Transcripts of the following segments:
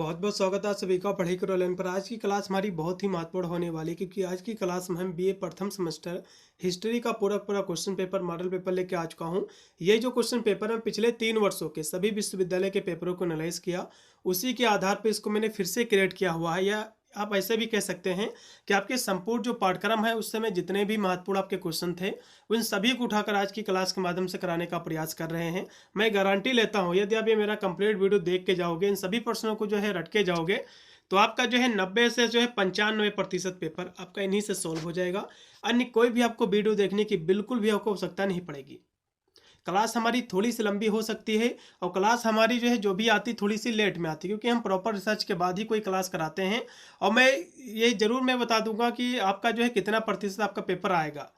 बहुत बहुत स्वागत है आप सभी का पढ़ाई करो ऑनलाइन पर। आज की क्लास हमारी बहुत ही महत्वपूर्ण होने वाली है क्योंकि आज की क्लास में हम बीए प्रथम सेमेस्टर हिस्ट्री का पूरा पूरा क्वेश्चन पेपर मॉडल पेपर लेके आ चुका हूँ। ये जो क्वेश्चन पेपर है पिछले 3 वर्षों के सभी विश्वविद्यालय के पेपरों को एनालाइज किया, उसी के आधार पर इसको मैंने फिर से क्रिएट किया हुआ है। या आप ऐसे भी कह सकते हैं कि आपके संपूर्ण जो पाठ्यक्रम है उस समय जितने भी महत्वपूर्ण आपके क्वेश्चन थे उन सभी को उठाकर आज की क्लास के माध्यम से कराने का प्रयास कर रहे हैं। मैं गारंटी लेता हूं यदि आप ये मेरा कंप्लीट वीडियो देख के जाओगे, इन सभी प्रश्नों को जो है रट के जाओगे, तो आपका जो है 90 से जो है 95% पेपर आपका इन्हीं से सॉल्व हो जाएगा। अन्य कोई भी आपको वीडियो देखने की बिल्कुल भी आपको आवश्यकता नहीं पड़ेगी। क्लास हमारी थोड़ी सी लंबी हो सकती है और क्लास हमारी जो है जो भी आती थोड़ी सी लेट में आती है क्योंकि हम प्रॉपर रिसर्च के बाद ही कोई क्लास कराते हैं। और मैं बता दूंगा कि आपका जो है कितना प्रतिशत आपका पेपर आएगा।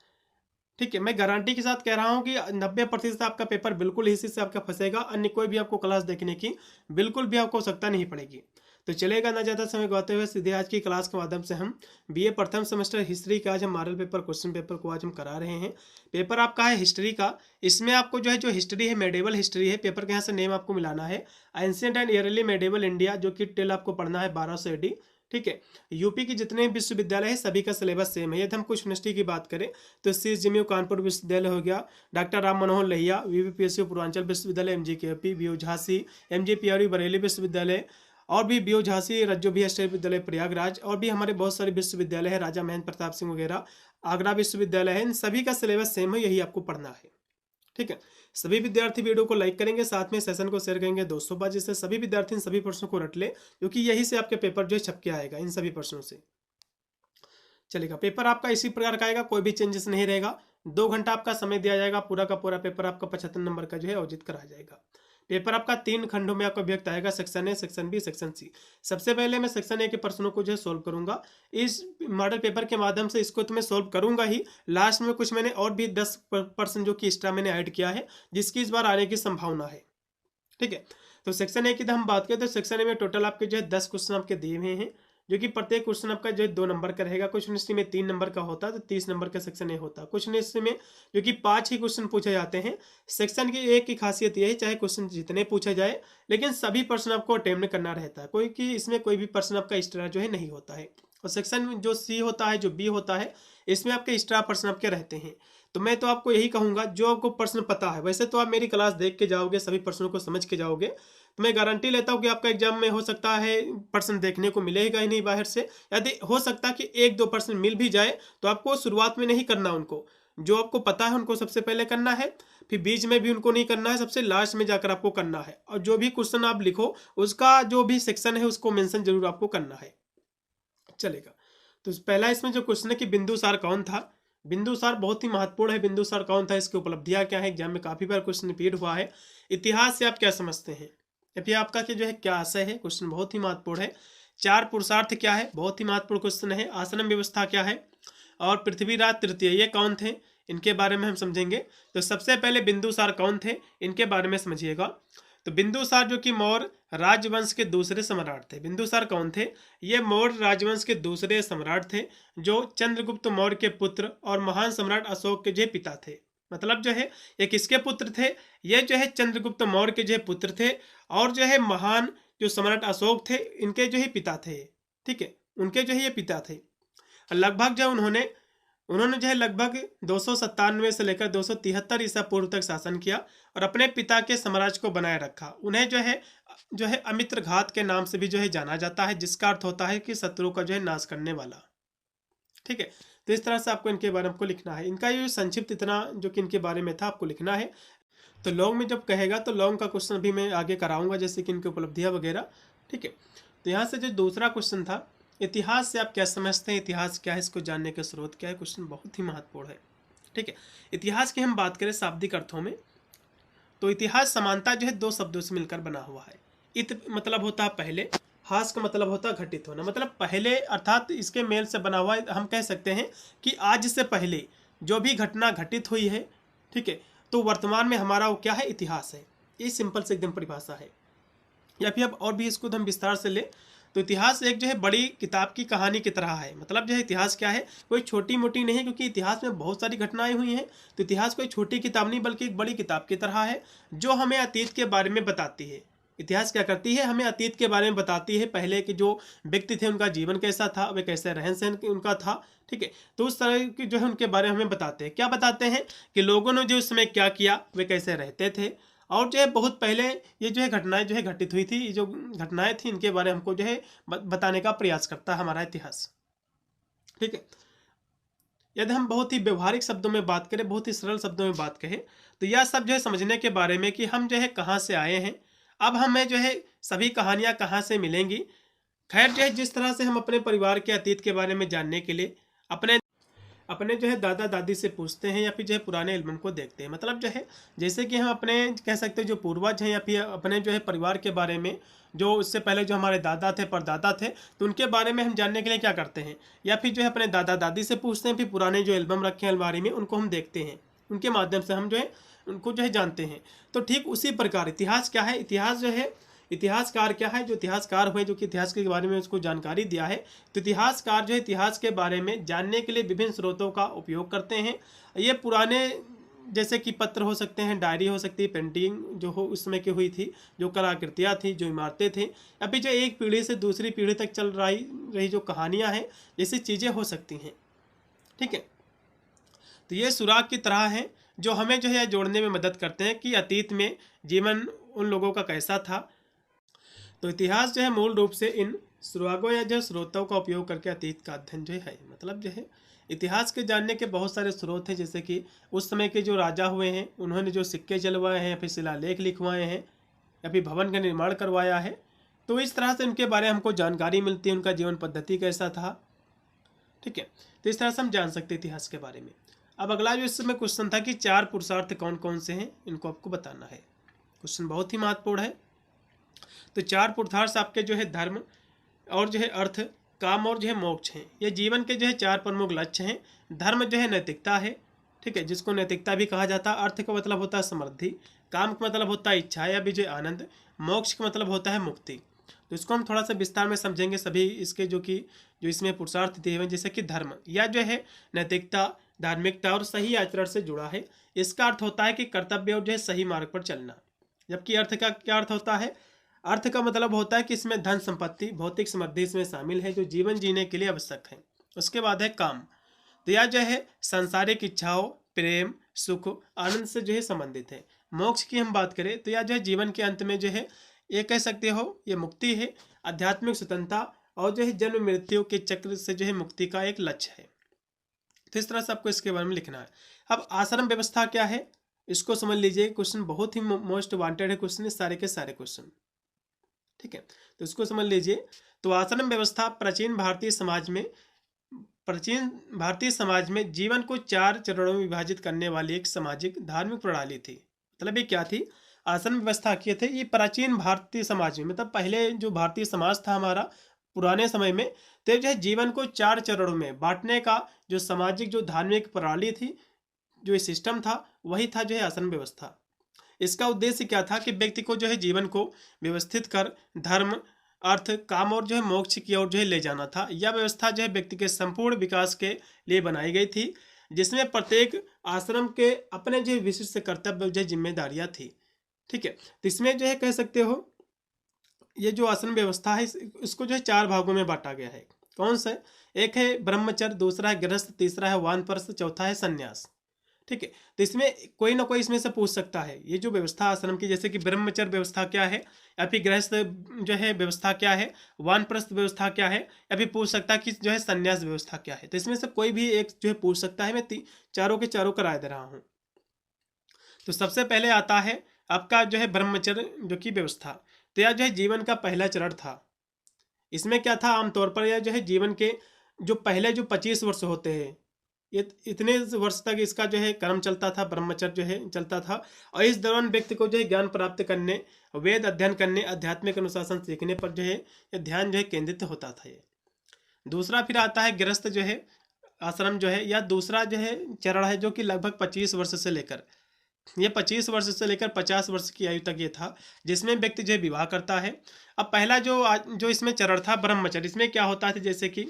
ठीक है, मैं गारंटी के साथ कह रहा हूं कि 90% आपका पेपर बिल्कुल इसी से आपका फंसेगा। अन्य कोई भी आपको क्लास देखने की बिल्कुल भी आपको आवश्यकता नहीं पड़ेगी। तो चलेगा ना ज़्यादा समय गवाते हुए सीधे आज की क्लास के माध्यम से हम बीए प्रथम सेमेस्टर हिस्ट्री का आज हम मॉडल पेपर क्वेश्चन पेपर को आज हम करा रहे हैं। पेपर आपका है हिस्ट्री का। इसमें आपको जो हिस्ट्री है मेडिवल हिस्ट्री है। पेपर के यहाँ से नेम आपको मिलाना है ancient and early medieval India, जो कि टेल आपको पढ़ना है 1200 AD। ठीक है, यूपी की जितने विश्वविद्यालय है सभी का सिलेबस सेम है। यदि हम कुछ यूनिवर्सिटी की बात करें तो CSJMU कानपुर विश्वविद्यालय हो गया, डॉक्टर राम मनोहर लोहिया VVPSU पूर्वांचल विश्वविद्यालय MGKP, BU Jhansi, MGPRU Bareilly विश्वविद्यालय, और भी BU झांसी, रज्जो भी विश्वविद्यालय प्रयागराज, और भी हमारे बहुत सारे विश्वविद्यालय है, राजा महेंद्र प्रताप सिंह वगैरह, आगरा विश्वविद्यालय है। इन सभी का सिलेबस सेम है, यही आपको पढ़ना है। ठीक है, सभी विद्यार्थी वीडियो को लाइक करेंगे, साथ में सेशन को शेयर करेंगे 200 बार, जिससे सभी विद्यार्थी इन सभी प्रश्नों को रट ले, क्योंकि यही से आपके पेपर जो है छप के आएगा इन सभी प्रश्नों से। चलेगा, पेपर आपका इसी प्रकार का आएगा, कोई भी चेंजेस नहीं रहेगा। 2 घंटा आपका समय दिया जाएगा, पूरा का पूरा पेपर आपका 75 नंबर का जो है आयोजित कराया जाएगा। पेपर आपका 3 खंडों में आपका विभक्त आएगा, section A, section B, section C. सबसे पहले मैं सेक्शन ए के प्रश्नों को जो है सोल्व करूंगा। इस मॉडल पेपर के माध्यम से इसको तो मैं सोल्व करूंगा ही, लास्ट में कुछ मैंने और भी 10% जो कि एक्स्ट्रा मैंने ऐड किया है, जिसकी इस बार आने की संभावना है। ठीक है, तो सेक्शन ए की हम बात करें तो सेक्शन ए में टोटल आपके जो है 10 क्वेश्चन आपके दिए हुए हैं, जो कि प्रत्येक क्वेश्चन आपका जो है 2 नंबर का रहेगा। कुछ यूनिवर्सिटी में 3 नंबर का होता है, तो 30 नंबर का सेक्शन ए होता है। कुछ यूनिवर्सिटी में जो कि 5 ही क्वेश्चन पूछे जाते हैं। सेक्शन की एक की खासियत यह है, चाहे क्वेश्चन जितने पूछे जाए लेकिन सभी प्रश्न आपको अटेम्प्ट करना रहता है, कोई कि इसमें कोई भी प्रश्न आपका एक्स्ट्रा जो है नहीं होता है। और सेक्शन जो सी होता है, जो बी होता है, इसमें आपके एक्स्ट्रा प्रश्न आपके रहते हैं। तो मैं तो आपको यही कहूंगा, जो आपको प्रश्न पता है, वैसे तो आप मेरी क्लास देख के जाओगे, सभी प्रश्नों को समझ के जाओगे, तो मैं गारंटी लेता हूं कि आपका एग्जाम में हो सकता है प्रश्न देखने को मिलेगा ही नहीं बाहर से। यदि हो सकता है कि 1-2 प्रश्न मिल भी जाए तो आपको शुरुआत में नहीं करना, उनको जो आपको पता है उनको सबसे पहले करना है, फिर बीच में भी उनको नहीं करना है, सबसे लास्ट में जाकर आपको करना है। और जो भी क्वेश्चन आप लिखो उसका जो भी सेक्शन है उसको मेंशन जरूर आपको करना है। चलेगा, तो पहला इसमें जो क्वेश्चन है कि बिंदुसार कौन था। बिंदुसार बहुत ही महत्वपूर्ण है। बिंदुसार कौन था, इसकी उपलब्धियां क्या है, एग्जाम में काफी बार क्वेश्चन रिपीट हुआ है। इतिहास से आप क्या समझते हैं, या फिर आपका जो है क्या आशय है, क्वेश्चन बहुत ही महत्वपूर्ण है। 4 पुरुषार्थ क्या है, बहुत ही महत्वपूर्ण क्वेश्चन है। आश्रम व्यवस्था क्या है, और पृथ्वीराज तृतीय ये कौन थे, इनके बारे में हम समझेंगे। तो सबसे पहले बिंदुसार कौन थे, इनके बारे में समझिएगा। तो बिंदुसार जो कि मौर्य राजवंश के दूसरे सम्राट थे। बिंदुसार कौन थे, ये मौर्य राजवंश के दूसरे सम्राट थे, जो चंद्रगुप्त मौर्य के पुत्र और महान सम्राट अशोक के जो पिता थे। मतलब जो है ये किसके पुत्र थे, ये जो है चंद्रगुप्त मौर्य के जो पुत्र थे, और जो है महान जो सम्राट अशोक थे इनके जो है पिता थे। ठीक है, उनके जो है ये पिता थे। लगभग जो उन्होंने जो है लगभग 297 से लेकर 273 ईसा पूर्व तक शासन किया और अपने पिता के साम्राज्य को बनाए रखा। उन्हें जो है अमित्र घात के नाम से भी जो है जाना जाता है, जिसका अर्थ होता है कि शत्रु का जो है नाश करने वाला। ठीक है, तो इस तरह से आपको इनके बारे में आपको लिखना है। इनका ये संक्षिप्त इतना जो कि इनके बारे में था आपको लिखना है। तो लॉन्ग में जब कहेगा तो लॉन्ग का क्वेश्चन भी मैं आगे कराऊंगा, जैसे कि इनकी उपलब्धियां वगैरह। ठीक है, तो यहाँ से जो दूसरा क्वेश्चन था, इतिहास से आप क्या समझते हैं, इतिहास क्या है, इसको जानने के स्रोत क्या है, क्वेश्चन बहुत ही महत्वपूर्ण है। ठीक है, इतिहास की हम बात करें शाब्दिक अर्थों में, तो इतिहास समानता जो है 2 शब्दों से मिलकर बना हुआ है। इत मतलब होता है पहले, हास का मतलब होता है घटित होना, मतलब पहले, अर्थात इसके मेल से बना हुआ है। हम कह सकते हैं कि आज से पहले जो भी घटना घटित हुई है, ठीक है, तो वर्तमान में हमारा वो क्या है, इतिहास है। ये सिंपल से एकदम परिभाषा है। या फिर अब और भी इसको हम विस्तार से ले तो इतिहास एक जो है बड़ी किताब की कहानी की तरह है। मतलब जो है इतिहास क्या है, कोई छोटी मोटी नहीं है, क्योंकि इतिहास में बहुत सारी घटनाएं हुई हैं। तो इतिहास कोई छोटी किताब नहीं बल्कि एक बड़ी किताब की तरह है, जो हमें अतीत के बारे में बताती है। इतिहास क्या करती है, हमें अतीत के बारे में बताती है, पहले के जो व्यक्ति थे उनका जीवन कैसा था, वे कैसे रहन सहन उनका था। ठीक है, तो उस तरह की जो है उनके बारे में हमें बताते हैं। क्या बताते हैं कि लोगों ने जो उस समय क्या किया, वे कैसे रहते थे, और जो है बहुत पहले ये जो है घटनाएं जो है घटित हुई थी, ये जो घटनाएं थी इनके बारे में हमको जो है बताने का प्रयास करता है हमारा इतिहास। ठीक है, यदि हम बहुत ही व्यवहारिक शब्दों में बात करें, बहुत ही सरल शब्दों में बात कहें, तो यह सब जो है समझने के बारे में कि हम जो है कहाँ से आए हैं, अब हमें जो है सभी कहानियाँ कहाँ से मिलेंगी। खैर जो है जिस तरह से हम अपने परिवार के अतीत के बारे में जानने के लिए अपने अपने जो है दादा दादी से पूछते हैं, या फिर जो है पुराने एल्बम को देखते हैं। मतलब जो है जैसे कि हम अपने कह सकते हैं जो पूर्वज हैं, या फिर अपने जो है परिवार के बारे में, जो उससे पहले जो हमारे दादा थे परदादा थे, तो उनके बारे में हम जानने के लिए क्या करते हैं, या फिर जो है अपने दादा दादी से पूछते हैं, फिर पुराने जो एल्बम रखे हैं अलमारी में उनको हम देखते हैं, उनके माध्यम से हम जो है उनको जो है जानते हैं। तो ठीक उसी प्रकार इतिहास क्या है, इतिहास जो है, इतिहासकार क्या है, जो इतिहासकार हुए जो कि इतिहास के बारे में उसको जानकारी दिया है। तो इतिहासकार जो है इतिहास के बारे में जानने के लिए विभिन्न स्रोतों का उपयोग करते हैं। ये पुराने जैसे कि पत्र हो सकते हैं, डायरी हो सकती है, पेंटिंग जो हो उस समय की हुई थी, जो कलाकृतियाँ थी, जो इमारतें थी, अभी जो एक पीढ़ी से दूसरी पीढ़ी तक चल रही जो कहानियाँ हैं, ऐसी चीज़ें हो सकती हैं। ठीक है, तो ये सुराग की तरह है जो हमें जो है जोड़ने में मदद करते हैं कि अतीत में जीवन उन लोगों का कैसा था। तो इतिहास जो है मूल रूप से इन सुरागों या जो स्रोतों का उपयोग करके अतीत का अध्ययन जो है। मतलब जो है इतिहास के जानने के बहुत सारे स्रोत हैं, जैसे कि उस समय के जो राजा हुए हैं उन्होंने जो सिक्के चलवाए हैं, फिर शिलालेख लिखवाए हैं, या फिर भवन का निर्माण करवाया है, तो इस तरह से उनके बारे में हमको जानकारी मिलती है, उनका जीवन पद्धति कैसा था। ठीक है, तो इस तरह से हम जान सकते हैं इतिहास के बारे में। अब अगला जो इसमें क्वेश्चन था कि 4 पुरुषार्थ कौन कौन से हैं, इनको आपको बताना है। क्वेश्चन बहुत ही महत्वपूर्ण है। तो 4 पुरुषार्थ आपके जो है धर्म और जो है अर्थ, काम और जो है मोक्ष हैं। ये जीवन के जो है 4 प्रमुख लक्ष्य हैं। धर्म जो है नैतिकता है, ठीक है, जिसको नैतिकता भी कहा जाता है। अर्थ का मतलब होता है समृद्धि, काम का मतलब होता है इच्छा या विजय आनंद, मोक्ष का मतलब होता है मुक्ति। तो इसको हम थोड़ा सा विस्तार में समझेंगे सभी इसके जो इसमें पुरुषार्थ दिए हुए, जैसे कि धर्म या जो है नैतिकता, धार्मिकता और सही आचरण से जुड़ा है। इसका अर्थ होता है कि कर्तव्य और जो है सही मार्ग पर चलना। जबकि अर्थ का क्या अर्थ होता है, अर्थ का मतलब होता है कि इसमें धन संपत्ति भौतिक समृद्धि इसमें शामिल है जो जीवन जीने के लिए आवश्यक है। उसके बाद है काम, तो यह जो है सांसारिक इच्छाओं, प्रेम, सुख, आनंद से जो है संबंधित है। मोक्ष की हम बात करें तो यह जो है जीवन के अंत में जो है ये कह सकते हो ये मुक्ति है, आध्यात्मिक स्वतंत्रता और जो है जन्म मृत्यु के चक्र से जो है मुक्ति का एक लक्ष्य है। तो इस तरह से आपको इसके बारे में लिखना है। अब आश्रम व्यवस्था क्या है, इसको समझ लीजिए। क्वेश्चन बहुत ही मोस्ट वांटेड है क्वेश्चन, सारे के सारे क्वेश्चन। ठीक है, तो इसको समझ लीजिए। तो आश्रम व्यवस्था प्राचीन भारतीय समाज में जीवन को 4 चरणों में विभाजित करने वाली एक सामाजिक धार्मिक प्रणाली थी। मतलब ये क्या थी, आश्रम व्यवस्था किए थे ये प्राचीन भारतीय समाज में, मतलब पहले जो भारतीय समाज था हमारा पुराने समय में, तो जो है जीवन को 4 चरणों में बांटने का जो सामाजिक जो धार्मिक प्रणाली थी, जो सिस्टम था, वही था जो है आश्रम व्यवस्था। इसका उद्देश्य क्या था कि व्यक्ति को जो है जीवन को व्यवस्थित कर धर्म, अर्थ, काम और जो है मोक्ष की ओर जो है ले जाना था। यह व्यवस्था जो है व्यक्ति के संपूर्ण विकास के लिए बनाई गई थी, जिसमें प्रत्येक आश्रम के अपने जो विशिष्ट कर्तव्य जो जिम्मेदारियां थी। ठीक है, तो इसमें जो है कह सकते हो ये जो आश्रम व्यवस्था है इसको जो है 4 भागों में बांटा गया है। कौन सा? एक है ब्रह्मचर्य, दूसरा है गृहस्थ, तीसरा है वानप्रस्थ, चौथा है संन्यास। ठीक है, तो इसमें कोई ना कोई इसमें से पूछ सकता है ये जो व्यवस्था आश्रम की, जैसे कि ब्रह्मचर्य व्यवस्था क्या है, या फिर गृहस्थ जो है व्यवस्था क्या है, वानप्रस्थ व्यवस्था क्या है, या फिर पूछ सकता है कि जो है संन्यास व्यवस्था क्या है। तो इसमें से कोई भी एक जो है पूछ सकता है। मैं चारों के चारों का राय दे रहा हूँ। तो सबसे पहले आता है आपका जो है ब्रह्मचर्य जो की व्यवस्था। तो यह जो है जीवन का पहला चरण था। इसमें क्या था, आमतौर पर यह जो है जीवन के जो पहले जो 25 वर्ष होते हैं, ये इतने वर्ष तक इसका जो है कर्म चलता था, ब्रह्मचर्य जो है चलता था। और इस दौरान व्यक्ति को जो है ज्ञान प्राप्त करने, वेद अध्ययन करने, आध्यात्मिक अनुशासन सीखने पर जो है ये ध्यान जो है केंद्रित होता था। ये दूसरा फिर आता है गृहस्थ जो है आश्रम जो है, या दूसरा जो है चरण है, जो कि लगभग 25 वर्ष से लेकर 50 वर्ष की आयु तक ये था, जिसमें व्यक्ति जो है विवाह करता है। अब पहला जो इसमें चरण था ब्रह्मचर्य, इसमें क्या होता है, जैसे कि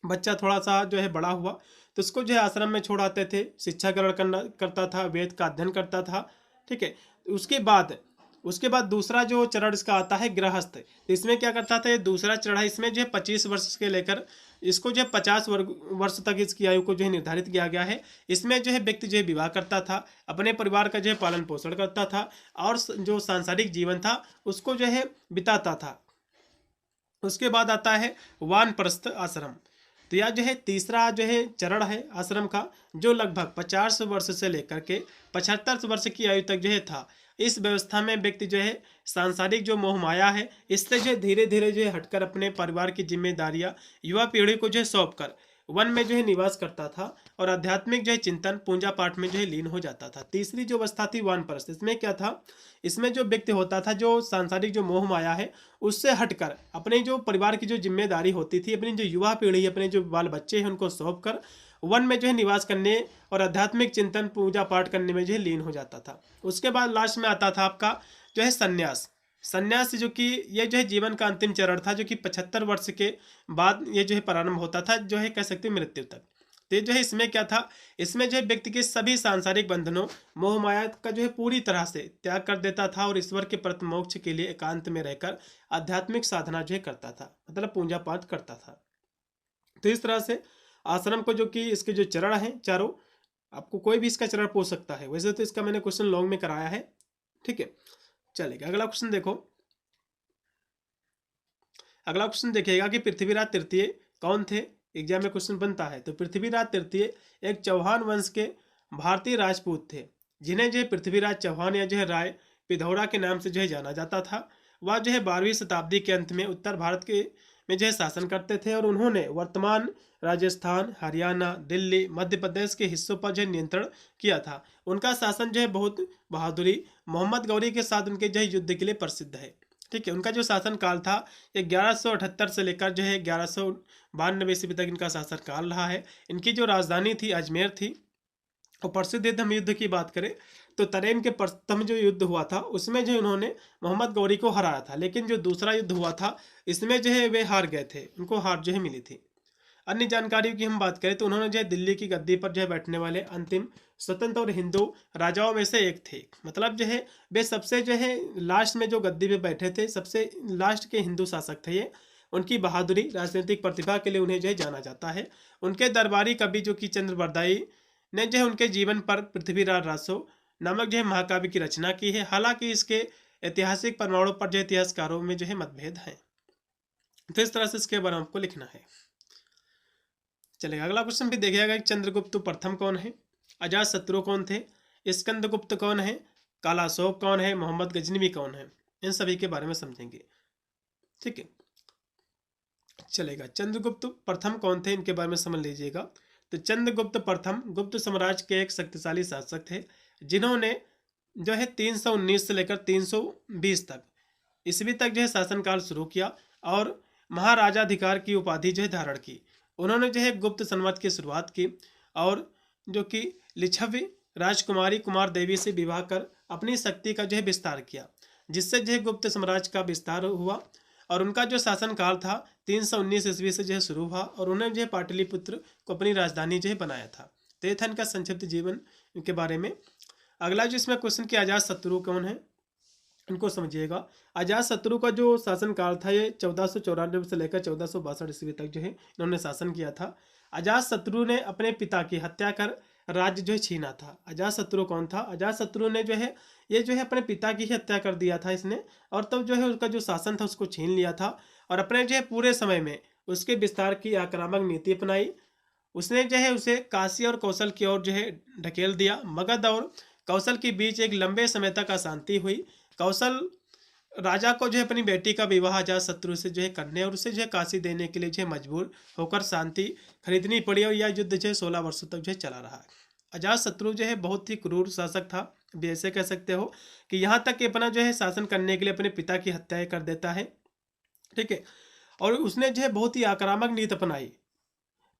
बच्चा थोड़ा सा जो है बड़ा हुआ तो उसको जो है आश्रम में छोड़ाते थे, शिक्षा ग्रहण करता था, वेद का अध्ययन करता था। ठीक है, उसके बाद उसके बाद दूसरा जो चरण इसका आता है गृहस्थ। तो इसमें क्या करता था, ये दूसरा चरण है, इसमें जो है 25 वर्ष के लेकर इसको जो है 50 वर्ष तक इसकी आयु को जो है निर्धारित किया गया है। इसमें जो है व्यक्ति जो है विवाह करता था, अपने परिवार का जो है पालन पोषण करता था और जो सांसारिक जीवन था उसको जो है बिताता था। उसके बाद आता है वानप्रस्थ आश्रम। तो यह जो है तीसरा जो है चरण है आश्रम का, जो लगभग 50 वर्ष से लेकर के 75 वर्ष की आयु तक जो है था। इस व्यवस्था में व्यक्ति जो है सांसारिक जो मोह माया है इससे जो है धीरे धीरे जो है हटकर अपने परिवार की जिम्मेदारियां युवा पीढ़ी को जो है सौंप कर वन में जो है निवास करता था और आध्यात्मिक जो है चिंतन पूजा पाठ में जो है लीन हो जाता था। तीसरी जो अवस्था थी वानप्रस्थ, इसमें क्या था, इसमें जो व्यक्ति होता था जो सांसारिक जो मोह माया है उससे हटकर अपने जो परिवार की जो जिम्मेदारी होती थी, अपनी जो युवा पीढ़ी, अपने जो बाल बच्चे हैं उनको सौंप कर वन में जो है निवास करने और आध्यात्मिक चिंतन पूजा पाठ करने में जो है लीन हो जाता था। उसके बाद लास्ट में आता था आपका जो है संन्यास। संन्यास जो कि ये जो है जीवन का अंतिम चरण था, जो कि 75 वर्ष के बाद ये जो है प्रारंभ होता था, जो है कह सकते हैं मृत्यु तक। तो जो है इसमें क्या था, इसमें जो है व्यक्ति के सभी सांसारिक बंधनों मोह माया का जो है पूरी तरह से त्याग कर देता था और ईश्वर के प्रति मोक्ष के लिए एकांत में रहकर आध्यात्मिक साधना जो है करता था, मतलब पूजा पाठ करता था। तो इस तरह से आश्रम को जो कि इसके जो चरण हैं चारों, आपको कोई भी इसका चरण पूछ सकता है। वैसे तो इसका मैंने क्वेश्चन लॉन्ग में कराया है, ठीक है। चलेगा अगला क्वेश्चन देखो। अगला क्वेश्चन देखिएगा कि पृथ्वीराज तृतीय कौन थे, एग्जाम में क्वेश्चन बनता है। तो पृथ्वीराज तृतीय एक चौहान वंश के भारतीय राजपूत थे, जिन्हें जो है पृथ्वीराज चौहान या जो है राय पिथौरा के नाम से जो है जाना जाता था। वह जो है 12वीं शताब्दी के अंत में उत्तर भारत के में जो है शासन करते थे और उन्होंने वर्तमान राजस्थान, हरियाणा, दिल्ली, मध्य प्रदेश के हिस्सों पर जो है नियंत्रण किया था। उनका शासन जो है बहुत बहादुरी मोहम्मद गौरी के साथ उनके जो है युद्ध के लिए प्रसिद्ध है, ठीक है। उनका जो शासन काल था ये 1178 से लेकर जो है 1192 ईस्वी तक इनका शासन काल रहा है। इनकी जो राजधानी थी अजमेर थी। और प्रसिद्ध युद्ध की बात करें तो तरेन के प्रथम जो युद्ध हुआ था उसमें जो इन्होंने मोहम्मद गौरी को हराया था, लेकिन जो दूसरा युद्ध हुआ था इसमें जो है वे हार गए थे, उनको हार जो है मिली थी। अन्य जानकारियों की हम बात करें तो उन्होंने जो है दिल्ली की गद्दी पर जो है बैठने वाले अंतिम स्वतंत्र और हिंदू राजाओं में से एक थे। मतलब जो है वे सबसे जो है लास्ट में जो गद्दी पे बैठे थे, सबसे लास्ट के हिंदू शासक थे ये। उनकी बहादुरी राजनीतिक प्रतिभा के लिए उन्हें जो है जाना जाता है। उनके दरबारी कवि जो कि चंद्रबरदाई ने जो है उनके जीवन पर पृथ्वीराज रासो नामक जो है महाकाव्य की रचना की है। हालांकि इसके ऐतिहासिक प्रमाणों पर जो इतिहासकारों में जो है मतभेद हैं। तो इस तरह से इसके बारे में आपको लिखना है। चलेगा अगला क्वेश्चन भी देखिएगा कि चंद्रगुप्त प्रथम कौन है, अजात शत्रु कौन थे, स्कंदगुप्त कौन है, काला अशोक कौन है, मोहम्मद गजनवी कौन है, इन सभी के बारे में समझेंगे, ठीक है। चलेगा चंद्रगुप्त प्रथम कौन थे इनके बारे में समझ लीजिएगा। तो चंद्रगुप्त प्रथम गुप्त साम्राज्य के एक शक्तिशाली शासक थे, जिन्होंने जो है 319 से लेकर 320 तक ईस्वी तक जो है शासनकाल शुरू किया और महाराजाधिकार की उपाधि जो है धारण की। उन्होंने जो है गुप्त साम्राज्य की शुरुआत की और जो कि लिच्छवी राजकुमारी कुमार देवी से विवाह कर अपनी शक्ति का जो है विस्तार किया, जिससे जो है गुप्त साम्राज्य का विस्तार हुआ। और उनका जो शासनकाल था 319 ईस्वी से जो है शुरू हुआ और उन्होंने जो है पाटलिपुत्र को अपनी राजधानी जो है बनाया था। तो ये था इनका संक्षिप्त जीवन के बारे में। अगला जो इसमें क्वेश्चन कि अजात शत्रु कौन है, इनको समझिएगा। अजात शत्रु का जो शासनकाल था ये 1494 से लेकर 1462 ईस्वी तक जो है इन्होंने शासन किया था। अजात शत्रु ने अपने पिता की हत्या कर राज्य जो है छीना था। अजात शत्रु कौन था, अजात शत्रु ने जो है ये जो है अपने पिता की हत्या कर दिया था इसने, और तब जो है उसका जो शासन था उसको छीन लिया था और अपने जो है पूरे समय में उसके विस्तार की आक्रामक नीति अपनाई। उसने जो है उसे काशी और कौशल की ओर जो है ढकेल दिया। मगध और कौशल के बीच एक लंबे समय तक अशांति हुई। कौशल राजा को जो है अपनी बेटी का विवाह अजात शत्रु से जो है करने और उसे जो है काशी देने के लिए जो है मजबूर होकर शांति खरीदनी पड़ी और यह युद्ध जो है 16 वर्षों तक जो है चला रहा है। अजात शत्रु जो है बहुत ही क्रूर शासक था, भी ऐसे कह सकते हो कि यहाँ तक कि अपना जो है शासन करने के लिए अपने पिता की हत्या कर देता है, ठीक है। और उसने जो है बहुत ही आक्रामक नीति अपनाई।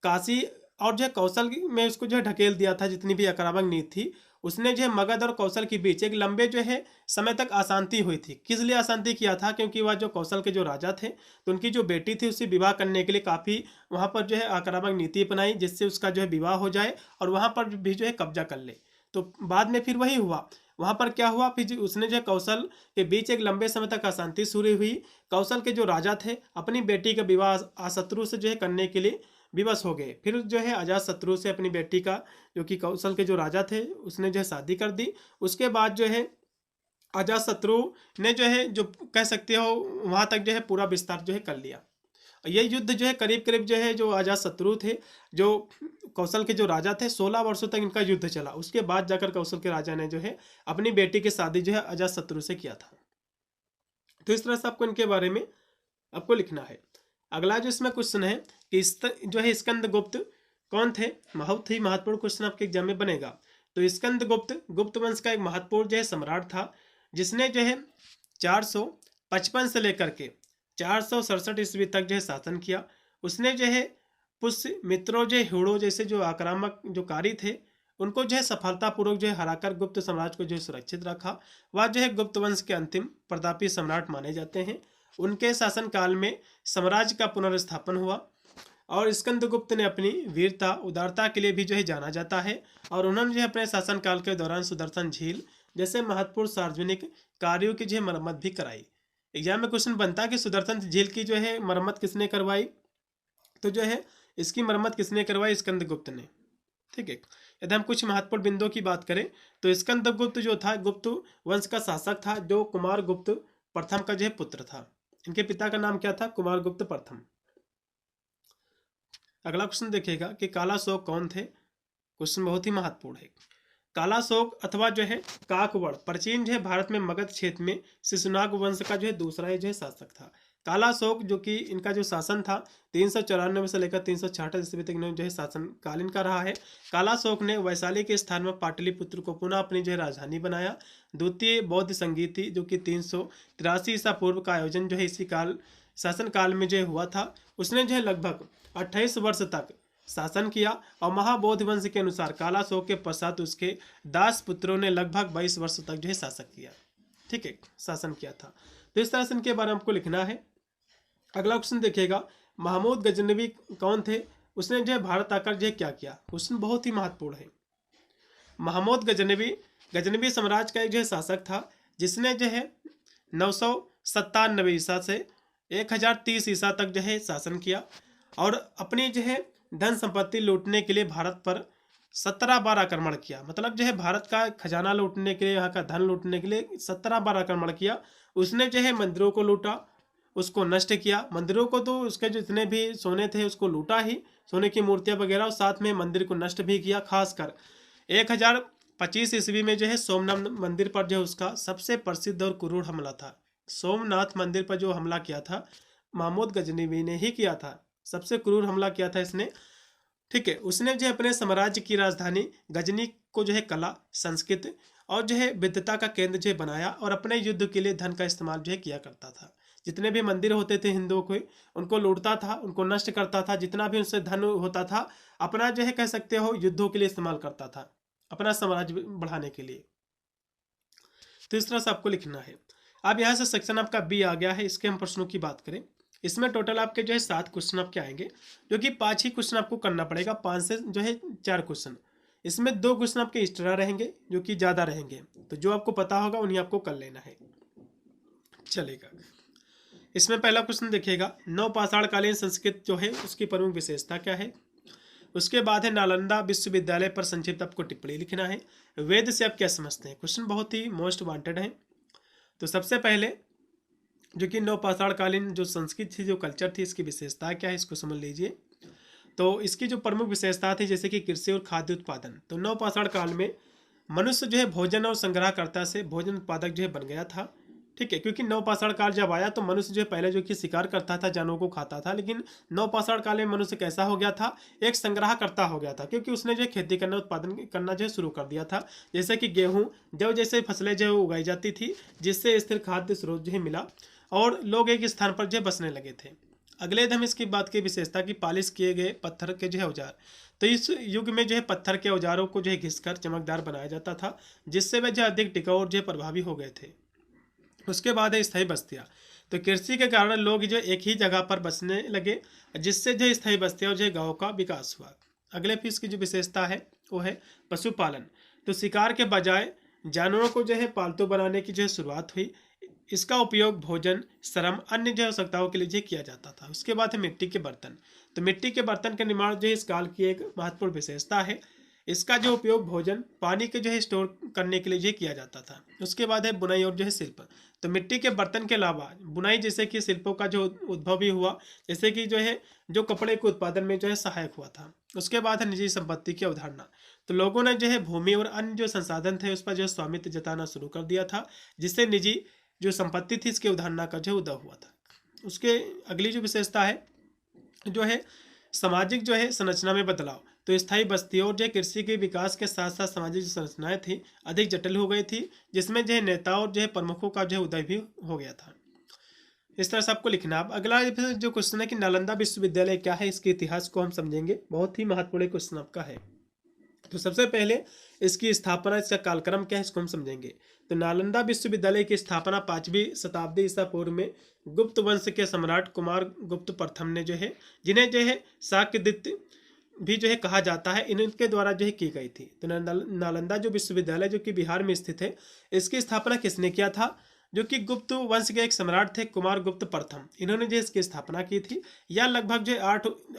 काशी और जो है कौशल में उसको जो है ढकेल दिया था। जितनी भी आक्रामक नीति थी उसने जो है मगध और कौशल के बीच एक लंबे जो है समय तक अशांति हुई थी। किस लिए अशांति किया था, क्योंकि वह जो कौशल के जो राजा थे तो उनकी जो बेटी थी उससे विवाह करने के लिए काफ़ी वहाँ पर जो है आक्रामक नीति अपनाई, जिससे उसका जो है विवाह हो जाए और वहाँ पर भी जो है कब्जा कर ले। तो बाद में फिर वही हुआ, वहां पर क्या हुआ, फिर उसने जो है कौशल के बीच एक लंबे समय तक अशांति शुरू हुई। कौशल के जो राजा थे अपनी बेटी का विवाह अशत्रु से जो है करने के लिए विवश हो गए। फिर जो है अजात शत्रु से अपनी बेटी का, जो कि कौशल के जो राजा थे, उसने जो है शादी कर दी। उसके बाद जो है अजात शत्रु ने जो है, जो कह सकते हो वहां तक जो है पूरा विस्तार जो है कर लिया। ये युद्ध जो है करीब करीब जो है, जो अजात शत्रु थे, जो कौशल के जो राजा थे, 16 वर्षों तक इनका युद्ध चला। उसके बाद जाकर कौशल के राजा ने जो है अपनी बेटी की शादी जो है अजात शत्रु से किया था। तो इस तरह से आपको इनके बारे में आपको लिखना है। अगला जो इसमें क्वेश्चन है कि जो है स्कंद गुप्त कौन थे, बहुत ही महत्वपूर्ण क्वेश्चन आपके एग्जाम में बनेगा। तो स्कंद गुप्त गुप्त वंश का एक महत्वपूर्ण जो है सम्राट था, जिसने जो है 455 से लेकर के 467 ईस्वी तक जो है शासन किया। उसने जो है पुष्य मित्रों जो हुड़ो जैसे जो आक्रामक जो कारी थे, उनको जो है सफलतापूर्वक जो है हराकर गुप्त साम्राज्य को जो है सुरक्षित रखा। वह जो है गुप्त वंश के अंतिम प्रतापी सम्राट माने जाते हैं। उनके शासनकाल में साम्राज्य का पुनर्स्थापन हुआ और स्कंदगुप्त ने अपनी वीरता उदारता के लिए भी जो है जाना जाता है। और उन्होंने जो है अपने शासनकाल के दौरान सुदर्शन झील जैसे महत्वपूर्ण सार्वजनिक कार्यों की जो है मरम्मत भी कराई। एग्जाम में क्वेश्चन बनता है कि सुदर्शन झील की जो है मरम्मत किसने करवाई, तो जो है इसकी मरम्मत किसने करवाई, स्कंदगुप्त ने। ठीक है, यदि हम कुछ महत्वपूर्ण बिंदुओं की बात करें तो स्कंदगुप्त जो था गुप्त वंश का शासक था, जो कुमार गुप्त प्रथम का जो है पुत्र था। इनके पिता का नाम क्या था, कुमार गुप्त प्रथम। अगला क्वेश्चन देखिएगा कि कालाशोक कौन थे। क्वेश्चन बहुत ही महत्वपूर्ण है। कालाशोक अथवा जो है काकवड़ प्राचीन जो है भारत में मगध क्षेत्र में शिशुनाग वंश का जो है दूसरा जो है शासक था। कालाशोक जो कि इनका जो शासन था 394 से लेकर 366 ईस्वी तक जो है शासन काल इनका रहा है। कालाशोक ने वैशाली के स्थान में पाटलिपुत्र को पुनः अपनी जो है राजधानी बनाया। द्वितीय बौद्ध संगीति जो कि 383 ईसा पूर्व का आयोजन जो है इसी काल शासन काल में जो हुआ था। उसने जो है लगभग 28 वर्ष तक शासन किया और महाबौद्ध वंश के अनुसार कालाशोक के पश्चात उसके दास पुत्रों ने लगभग 22 वर्ष तक जो है शासन किया। ठीक है, शासन किया था। तो इस तरह से इनके बारे में आपको लिखना है। अगला क्वेश्चन देखिएगा, महमूद गजनवी कौन थे, उसने जो है भारत आकर जो है क्या किया। क्वेश्चन बहुत ही महत्वपूर्ण है। महमूद गजनवी साम्राज्य का एक जो है शासक था, जिसने जो है 997 ईसा से 1030 ईसा तक जो है शासन किया और अपनी जो है धन संपत्ति लूटने के लिए भारत पर 17 बार आक्रमण किया। मतलब जो है भारत का खजाना लूटने के लिए, यहाँ का धन लूटने के लिए 17 बार आक्रमण किया। उसने जो है मंदिरों को लूटा, उसको नष्ट किया। मंदिरों को तो उसके जितने भी सोने थे उसको लूटा ही, सोने की मूर्तियां वगैरह, और साथ में मंदिर को नष्ट भी किया। खासकर 1025 ईस्वी में जो है सोमनाथ मंदिर पर जो उसका सबसे प्रसिद्ध और क्रूर हमला था। सोमनाथ मंदिर पर जो हमला किया था महमूद गजनवी ने ही किया था, सबसे क्रूर हमला किया था इसने। ठीक है, उसने जो अपने साम्राज्य की राजधानी गजनी को जो है कला, संस्कृत और जो है विद्वता का केंद्र जो है बनाया और अपने युद्ध के लिए धन का इस्तेमाल जो है किया करता था। जितने भी मंदिर होते थे हिंदुओं के, उनको लूटता था, उनको नष्ट करता था। जितना भी उनसे धन होता था अपना जो है कह सकते हो युद्धों के लिए इस्तेमाल करता था, अपना साम्राज्य बढ़ाने के लिए। तो इस तरह से आपको लिखना है। अब यहाँ से सेक्शन आपका बी आ गया है। इसके हम प्रश्नों की बात करें, इसमें टोटल आपके जो है 7 क्वेश्चन आपके आएंगे, जो कि 5 ही क्वेश्चन आपको करना पड़ेगा, 5 से जो है 4 क्वेश्चन। इसमें 2 क्वेश्चन आपके एक्स्ट्रा रहेंगे जो कि ज़्यादा रहेंगे, तो जो आपको पता होगा उन्हीं आपको कर लेना है। चलेगा, इसमें पहला क्वेश्चन देखिएगा, नवपाषाणकालीन संस्कृत जो है उसकी प्रमुख विशेषता क्या है। उसके बाद है नालंदा विश्वविद्यालय पर संक्षिप्त आपको टिप्पणी लिखना है। वेद से आप क्या समझते हैं। क्वेश्चन बहुत ही मोस्ट वांटेड है। तो सबसे पहले जो कि नवपाषाणकालीन जो संस्कृत थी, जो कल्चर थी, इसकी विशेषता क्या है इसको समझ लीजिए। तो इसकी जो प्रमुख विशेषता थी जैसे कि कृषि और खाद्य उत्पादन। तो नवपाषाण काल में मनुष्य जो है भोजन और संग्रहकर्ता से भोजन उत्पादक जो है बन गया था। ठीक है, क्योंकि नवपाषाण काल जब आया तो मनुष्य जो है पहले जो कि शिकार करता था, जानवरों को खाता था, लेकिन नवपाषाण काल में मनुष्य कैसा हो गया था, एक संग्रहकर्ता हो गया था, क्योंकि उसने जो है खेती करना, उत्पादन करना जो है शुरू कर दिया था। जैसे कि गेहूँ, जब जैसे फसलें जो उगाई जाती थी, जिससे स्थिर खाद्य स्रोत जो है मिला और लोग एक स्थान पर जो बसने लगे थे। अगले हम इसकी बात की विशेषता की पालिश किए गए पत्थर के जो है औजार। तो इस युग में जो है पत्थर के औजारों को जो है घिसकर चमकदार बनाया जाता था, जिससे वे जो अधिक टिकाऊ और जो है प्रभावी हो गए थे। उसके बाद है स्थायी बस्तियाँ। तो कृषि के कारण लोग जो एक ही जगह पर बसने लगे, जिससे जो स्थायी बस्तियाँ और जो गाँव का विकास हुआ। अगले फिर इसकी जो विशेषता है वो है पशुपालन। तो शिकार के बजाय जानवरों को जो है पालतू बनाने की जो है शुरुआत हुई। इसका उपयोग भोजन, श्रम, अन्य जो है आवश्यकताओं के लिए जो किया जाता था। उसके बाद है मिट्टी के बर्तन। तो मिट्टी के बर्तन का निर्माण जो है इस काल की एक महत्वपूर्ण विशेषता है। इसका जो उपयोग भोजन, पानी के जो है स्टोर करने के लिए जो किया जाता था। उसके बाद है बुनाई और जो है शिल्प। तो मिट्टी के बर्तन के अलावा बुनाई जैसे कि शिल्पों का जो उद्भव भी हुआ, जैसे कि जो है जो कपड़े के उत्पादन में जो है सहायक हुआ था। उसके बाद है निजी संपत्ति की अवधारणा। तो लोगों ने जो है भूमि और अन्य जो संसाधन थे उस पर जो है स्वामित्व जताना शुरू कर दिया था, जिससे निजी जो संपत्ति थी इसकी अवधारणा का जो उदय हुआ था। उसके अगली जो विशेषता है जो है सामाजिक जो है संरचना में बदलाव। तो स्थायी बस्तियों और जो कृषि के विकास के साथ साथ सामाजिक जो संरचनाएं थी अधिक जटिल हो गई थी, जिसमें जो है नेताओं और जो है प्रमुखों का जो है उदय भी हो गया था। इस तरह से आपको लिखना। अब अगला जो क्वेश्चन है कि नालंदा विश्वविद्यालय क्या है, इसके इतिहास को हम समझेंगे। बहुत ही महत्वपूर्ण क्वेश्चन आपका है। तो सबसे पहले इसकी स्थापना, इसका कालक्रम क्या है, इसको हम समझेंगे। तो नालंदा विश्वविद्यालय की स्थापना 5वीं शताब्दी ईसा पूर्व में गुप्त वंश के सम्राट कुमार गुप्त प्रथम ने जो है, जिन्हें जो है शाक्यदित्य भी जो है कहा जाता है, इनके द्वारा जो है की गई थी। तो नालंदा जो विश्वविद्यालय जो कि बिहार में स्थित है, इसकी स्थापना किसने किया था? जो कि गुप्त वंश के एक सम्राट थे कुमार गुप्त प्रथम, इन्होंने जो इसकी स्थापना की थी। यह लगभग जो है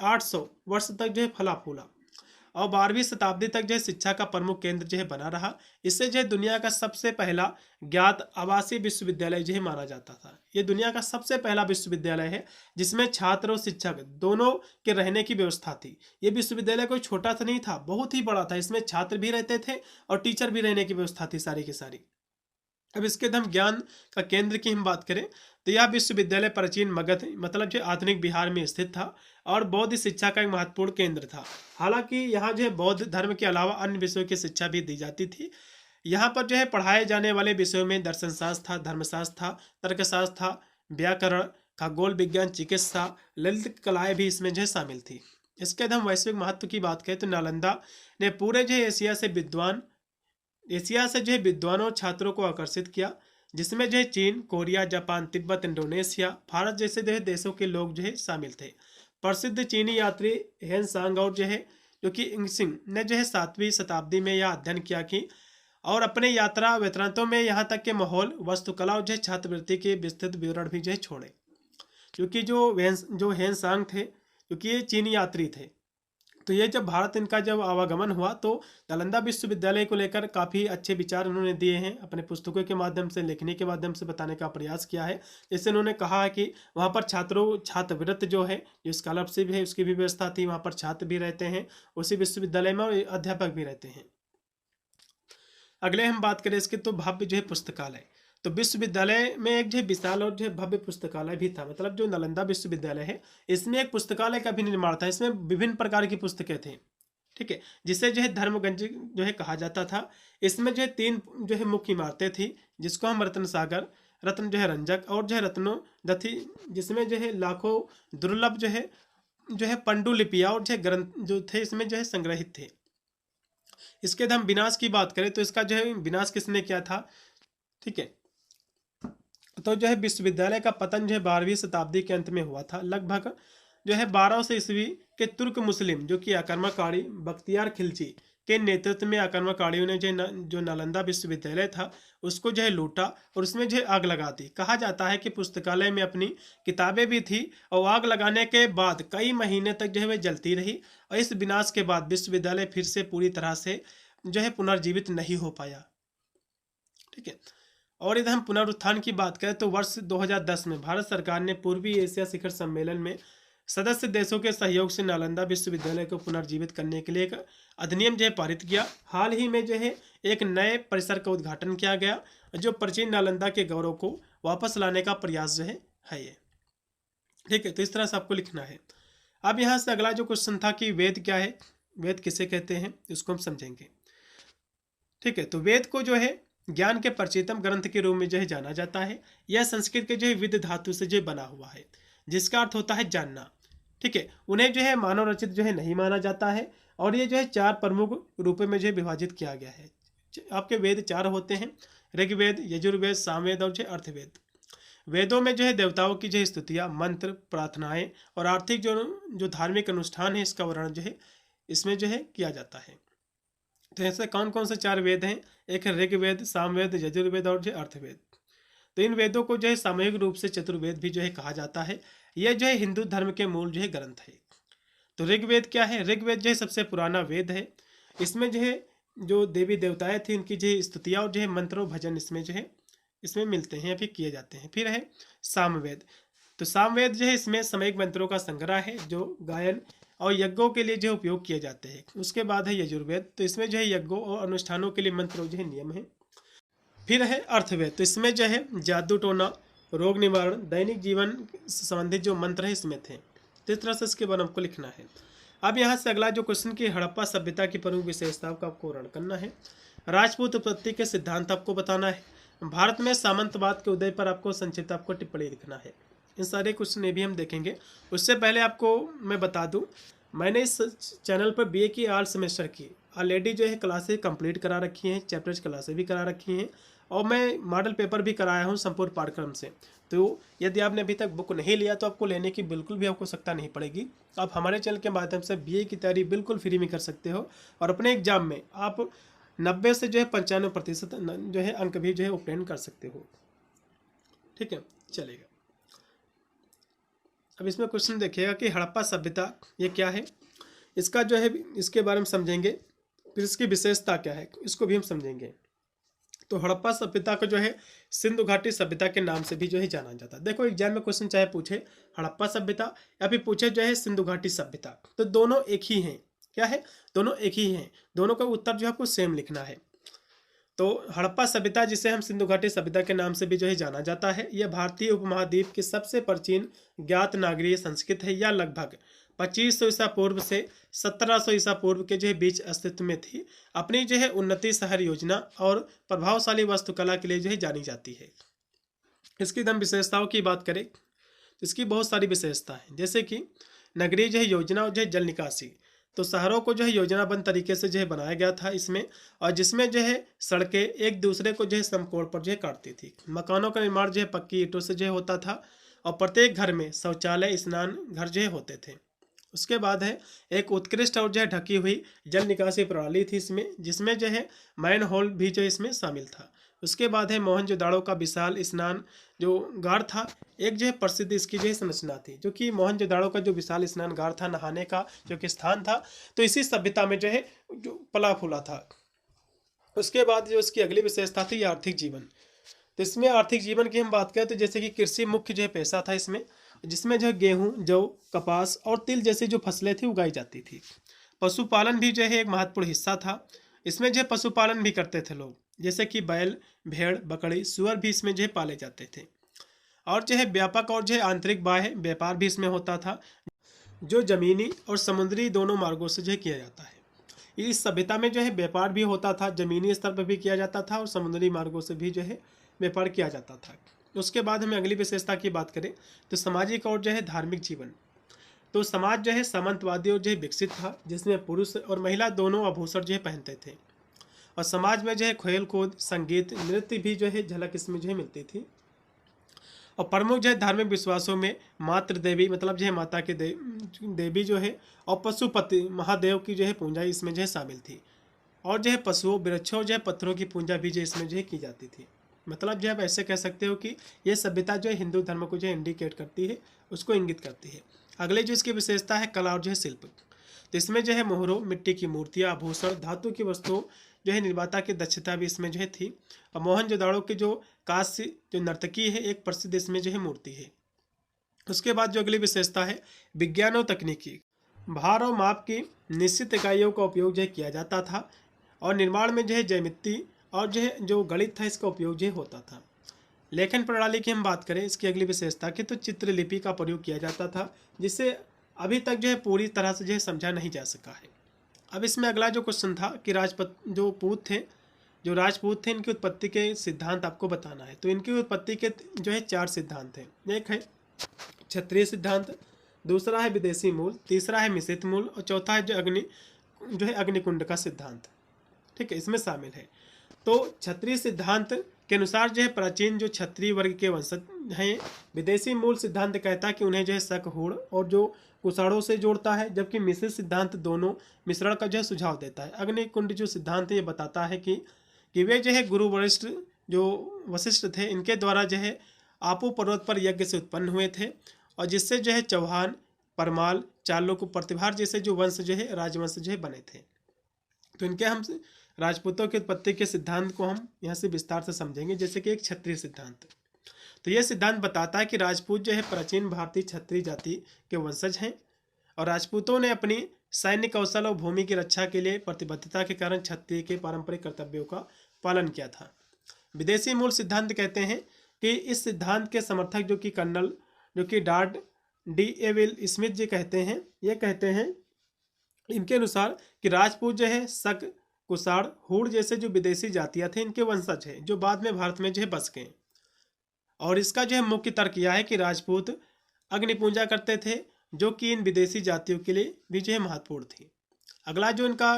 800 वर्ष तक जो है फला फूला और 12वीं शताब्दी तक जो है शिक्षा का प्रमुख केंद्र जो है बना रहा। इससे जो है दुनिया का सबसे पहला ज्ञात आवासीय विश्वविद्यालय जो है माना जाता था। ये दुनिया का सबसे पहला विश्वविद्यालय है जिसमें छात्र और शिक्षक दोनों के रहने की व्यवस्था थी। ये विश्वविद्यालय कोई छोटा सा नहीं था, बहुत ही बड़ा था। इसमें छात्र भी रहते थे और टीचर भी रहने की व्यवस्था थी सारी की सारी। अब इसके हम ज्ञान का केंद्र की हम बात करें तो यह विश्वविद्यालय प्राचीन मगध मतलब जो आधुनिक बिहार में स्थित था और बौद्ध शिक्षा का एक महत्वपूर्ण केंद्र था। हालांकि यहाँ जो है बौद्ध धर्म के अलावा अन्य विषयों की शिक्षा भी दी जाती थी। यहाँ पर जो है पढ़ाए जाने वाले विषयों में दर्शन शास्त्र था, धर्मशास्त्र था, तर्कशास्त्र था, व्याकरण, खगोल विज्ञान, चिकित्सा, ललित कलाएं भी इसमें जो है शामिल थी। इसके बाद हम वैश्विक महत्व की बात करें तो नालंदा ने पूरे जो है एशिया से जो है विद्वानों और छात्रों को आकर्षित किया, जिसमें जो है चीन, Korea, Japan, Tibet, Indonesia, Bharat जैसे जो है देशों के लोग जो है शामिल थे। प्रसिद्ध चीनी यात्री हेन सांग और जो है जो कि इंगसिंग ने जो है 7वीं शताब्दी में यह अध्ययन किया कि और अपने यात्रा वृत्तांतों में यहाँ तक के माहौल, वास्तुकला और जो है छात्रवृत्ति के विस्तृत विवरण भी जो है छोड़े। क्योंकि जो हेन सांग थे, क्योंकि ये चीनी यात्री थे, तो ये जब भारत इनका जब आवागमन हुआ तो नालंदा विश्वविद्यालय को लेकर काफ़ी अच्छे विचार उन्होंने दिए हैं, अपने पुस्तकों के माध्यम से, लिखने के माध्यम से बताने का प्रयास किया है। जैसे उन्होंने कहा है कि वहाँ पर छात्रवृत्ति जो है, जो स्कॉलरशिप है, उसकी भी व्यवस्था थी। वहाँ पर छात्र भी रहते हैं उसी विश्वविद्यालय में और अध्यापक भी रहते हैं। अगले हम बात करें इसके तो भव्य जो है पुस्तकालय। तो विश्वविद्यालय में एक जो है विशाल और जो है भव्य पुस्तकालय भी था। मतलब जो नालंदा विश्वविद्यालय है इसमें एक पुस्तकालय का भी निर्माण था। इसमें विभिन्न प्रकार की पुस्तकें थी, ठीक है, जिसे जो है धर्मगंज जो है कहा जाता था। इसमें जो है 3 जो है मुख्य इमारतें थी, जिसको हम रत्न सागर, रत्न जो है रंजक और जो है रत्नो दथी, जिसमें जो है लाखों दुर्लभ जो है पंडुलिपियाँ और जो है ग्रंथ जो थे इसमें जो है संग्रहित थे। इसके हम विनाश की बात करें तो इसका जो है विनाश किसने किया था, ठीक है। तो जो है विश्वविद्यालय का पतन जो है 12वीं शताब्दी के अंत में हुआ था। लगभग जो है 1200 ईस्वी के तुर्क मुस्लिम जो कि आक्रमणकारी बख्तियार खिलजी के नेतृत्व में आक्रमणकारियों ने जो नालंदा विश्वविद्यालय था उसको जो है लूटा और उसमें जो है आग लगा दी। कहा जाता है कि पुस्तकालय में अपनी किताबें भी थी और आग लगाने के बाद कई महीने तक जो है वह जलती रही और इस विनाश के बाद विश्वविद्यालय फिर से पूरी तरह से जो है पुनर्जीवित नहीं हो पाया, ठीक है। और इधर हम पुनरुत्थान की बात करें तो वर्ष 2010 में भारत सरकार ने पूर्वी एशिया शिखर सम्मेलन में सदस्य देशों के सहयोग से नालंदा विश्वविद्यालय को पुनर्जीवित करने के लिए एक अधिनियम जो है पारित किया। हाल ही में जो है एक नए परिसर का उद्घाटन किया गया जो प्राचीन नालंदा के गौरव को वापस लाने का प्रयास जो है ये, ठीक है। तो इस तरह से आपको लिखना है। अब यहाँ से अगला जो क्वेश्चन था कि वेद क्या है, वेद किसे कहते हैं, इसको हम समझेंगे, ठीक है। तो वेद को जो है ज्ञान के प्राचीनतम ग्रंथ के रूप में जो है जाना जाता है। यह संस्कृत के जो है विद धातु से जो बना हुआ है, जिसका अर्थ होता है जानना, ठीक है। उन्हें जो है मानव रचित जो है नहीं माना जाता है और ये जो है 4 प्रमुख रूपों में जो है विभाजित किया गया है। आपके वेद 4 होते हैं, ऋग्वेद, यजुर्वेद, सामवेद और जो अर्थवेद। वेदों में जो है देवताओं की जो है स्तुतियाँ, मंत्र, प्रार्थनाएं और आर्थिक जो धार्मिक अनुष्ठान है इसका वर्णन जो है इसमें जो है किया जाता है। तो ऐसे कौन कौन से 4 वेद हैं? एक है ऋग्वेद, सामवेद, यजुर्वेद और जो है अर्थवेद। तो इन वेदों को जो है सामूहिक रूप से चतुर्वेद भी जो है कहा जाता है। यह जो है हिंदू धर्म के मूल जो है ग्रंथ है। तो ऋग्वेद क्या है? ऋग्वेद जो है सबसे पुराना वेद है। इसमें जो है जो देवी देवताएं थी उनकी जो है स्तुतियाँ और जो है मंत्रों भजन इसमें मिलते हैं या फिर किए जाते हैं। फिर है सामवेद। तो सामवेद जो है इसमें सामयिक मंत्रों का संग्रह है जो गायन और यज्ञों के लिए जो है उपयोग किए जाते हैं। उसके बाद है यजुर्वेद। तो इसमें जो है यज्ञों और अनुष्ठानों के लिए मंत्र जो है नियम है। फिर है अर्थवेद। तो इसमें जो है जादू टोना, रोग निवारण, दैनिक जीवन से संबंधित जो मंत्र है इसमें थे। तो इस तरह से इसके बारे में आपको लिखना है। अब यहाँ से अगला जो क्वेश्चन की हड़प्पा सभ्यता की प्रमुख विशेषताओं का आपको वर्णन करना है। राजपूत उत्पत्ति के सिद्धांत आपको बताना है। भारत में सामंतवाद के उदय पर आपको संक्षिप्त आपको टिप्पणी लिखना है। इन सारे क्वेश्चन ये भी हम देखेंगे। उससे पहले आपको मैं बता दूं, मैंने इस चैनल पर बीए की आल सेमेस्टर की ऑलरेडी जो है क्लासेस कंप्लीट करा रखी हैं, चैप्टर्स क्लासेस भी करा रखी हैं और मैं मॉडल पेपर भी कराया हूं संपूर्ण पाठ्यक्रम से। तो यदि आपने अभी तक बुक नहीं लिया तो आपको लेने की बिल्कुल भी आपको आवश्यकता नहीं पड़ेगी। आप हमारे चैनल के माध्यम से बीए की तैयारी बिल्कुल फ्री में कर सकते हो और अपने एग्जाम में आप 90 से जो है 95% जो है अंक भी जो है ऑब्टेन कर सकते हो। ठीक है, चलेगा। अब इसमें क्वेश्चन देखिएगा कि हड़प्पा सभ्यता ये क्या है, इसका जो है इसके बारे में समझेंगे। फिर इसकी विशेषता क्या है इसको भी हम समझेंगे। तो हड़प्पा सभ्यता को जो है सिंधु घाटी सभ्यता के नाम से भी जो है जाना जाता है। देखो एग्जाम में क्वेश्चन चाहे पूछे हड़प्पा सभ्यता या फिर पूछे जो है सिंधु घाटी सभ्यता, तो दोनों एक ही हैं। क्या है? दोनों एक ही हैं। दोनों का उत्तर जो है आपको सेम लिखना है। तो हड़प्पा सभ्यता जिसे हम सिंधु घाटी सभ्यता के नाम से भी जो है जाना जाता है, यह भारतीय उपमहाद्वीप की सबसे प्राचीन ज्ञात नागरीय संस्कृति है। या लगभग 2500 ईसा पूर्व से 1700 ईसा पूर्व के जो है बीच अस्तित्व में थी। अपनी जो है उन्नति शहर योजना और प्रभावशाली वास्तुकला के लिए जो है जानी जाती है। इसकी हम विशेषताओं की बात करें तो इसकी बहुत सारी विशेषता है, जैसे कि नगरीय जो है योजना और जो है जल निकासी। तो शहरों को जो है योजनाबद्ध तरीके से जो है बनाया गया था इसमें, और जिसमें जो है सड़कें एक दूसरे को जो है समकोण पर जो है काटती थी। मकानों का निर्माण जो है पक्की ईंटों से जो है होता था और प्रत्येक घर में शौचालय स्नान घर जो है होते थे। उसके बाद है एक उत्कृष्ट और जो है ढकी हुई जल निकासी प्रणाली थी इसमें, जिसमें जो है मैन होल भी जो इसमें शामिल था। उसके बाद है मोहनजोदाड़ो का विशाल स्नान जो गार था, एक जो है प्रसिद्ध इसकी जो है संरचना थी, जो कि मोहनजोदाड़ो का जो विशाल स्नान गार था, नहाने का जो कि स्थान था, तो इसी सभ्यता में जो है जो पला फूला था। उसके बाद जो इसकी अगली विशेषता थी आर्थिक जीवन। तो इसमें आर्थिक जीवन की हम बात करें तो जैसे कि कृषि मुख्य जो है पेशा था इसमें, जिसमें जो है गेहूँ, जौ, कपास और तिल जैसी जो फसलें थी उगाई जाती थी। पशुपालन भी जो है एक महत्वपूर्ण हिस्सा था। इसमें जो है पशुपालन भी करते थे लोग, जैसे कि बैल, भेड़, बकरी, सुअर भी इसमें जो है पाले जाते थे। और जो है व्यापक और जो है आंतरिक बाह्य व्यापार भी इसमें होता था, जो जमीनी और समुद्री दोनों मार्गों से जो है किया जाता है। इस सभ्यता में जो है व्यापार भी होता था, जमीनी स्तर पर भी किया जाता था और समुद्री मार्गों से भी जो है व्यापार किया जाता था। उसके बाद हमें अगली विशेषता की बात करें तो सामाजिक और जो है धार्मिक जीवन। तो समाज जो है सामंतवादी और जो है विकसित था, जिसमें पुरुष और महिला दोनों आभूषण जो है पहनते थे। और समाज में जो है खेल कूद, संगीत, नृत्य भी जो है झलक इसमें जो है मिलती थी। और प्रमुख जो है धार्मिक विश्वासों में मातृ देवी मतलब जो है माता के देवी जो है और पशुपति महादेव की जो है पूजा इसमें जो है शामिल थी। और जो है पशुओं, वृक्षों, जो है पत्थरों की पूजा भी जो इसमें जो है की जाती थी। मतलब जो है आप ऐसे कह सकते हो कि ये सभ्यता जो है हिंदू धर्म को जो है इंडिकेट करती है, उसको इंगित करती है। अगले जो इसकी विशेषता है कला और जो है शिल्प। तो इसमें जो है मोहरों, मिट्टी की मूर्तियाँ, आभूषण, धातु की वस्तुओं जो है निर्माता की दक्षता भी इसमें जो है थी। और मोहनजोदाड़ो की जो कांस्य जो नर्तकी है एक प्रसिद्ध इसमें जो है मूर्ति है। उसके बाद जो अगली विशेषता है विज्ञान और तकनीकी। भार और माप की निश्चित इकाइयों का उपयोग जो है किया जाता था और निर्माण में जो है ज्यामिति और जो गणित था इसका उपयोग जो होता था। लेखन प्रणाली की हम बात करें इसकी अगली विशेषता की, तो चित्रलिपि का प्रयोग किया जाता था, जिसे अभी तक जो है पूरी तरह से जो है समझा नहीं जा सका है। अब इसमें अगला जो क्वेश्चन था कि राजपूत थे इनकी उत्पत्ति के सिद्धांत आपको बताना है। तो इनकी उत्पत्ति के जो है 4 सिद्धांत हैं। एक है क्षत्रिय सिद्धांत, दूसरा है विदेशी मूल, तीसरा है मिश्रित मूल और चौथा है जो है अग्निकुंड का सिद्धांत। ठीक है, इसमें शामिल है। तो क्षत्रिय सिद्धांत के अनुसार जो है प्राचीन जो क्षत्रिय वर्ग के वंशज हैं, विदेशी मूल सिद्धांत कहता है कि उन्हें जो है शक, हूण और जो कुषाणों से जोड़ता है, जबकि मिश्रित सिद्धांत दोनों मिश्रण का जो है सुझाव देता है। अग्निकुंड जो सिद्धांत है ये बताता है कि वे जो है गुरु वरिष्ठ जो वशिष्ठ थे इनके द्वारा जो है आपू पर्वत पर यज्ञ से उत्पन्न हुए थे, और जिससे जो है चौहान, परमाल, चालुक, प्रतिभार जैसे जो वंश जो है राजवंश जो है बने थे। तो इनके हम राजपूतों की उत्पत्ति के सिद्धांत को हम यहाँ से विस्तार से समझेंगे, जैसे कि एक क्षत्रिय सिद्धांत। तो यह सिद्धांत बताता है कि राजपूत जो है प्राचीन भारतीय क्षत्रिय जाति के वंशज हैं, और राजपूतों ने अपनी सैन्य कौशल और भूमि की रक्षा के लिए प्रतिबद्धता के कारण क्षत्रिय के पारंपरिक कर्तव्यों का पालन किया था। विदेशी मूल सिद्धांत कहते हैं कि इस सिद्धांत के समर्थक जो कि कर्नल जो कि डॉर्ड डी एविल स्मिथ जी कहते हैं, ये कहते हैं इनके अनुसार कि राजपूत जो है शक, कुषाण, हूण जैसे जो विदेशी जातियां थे इनके वंशज हैं, जो बाद में भारत में जो है बस गए। और इसका जो है मुख्य तर्क यह है कि राजपूत अग्नि पूजा करते थे, जो कि इन विदेशी जातियों के लिए भी जो है महत्वपूर्ण थी। अगला जो इनका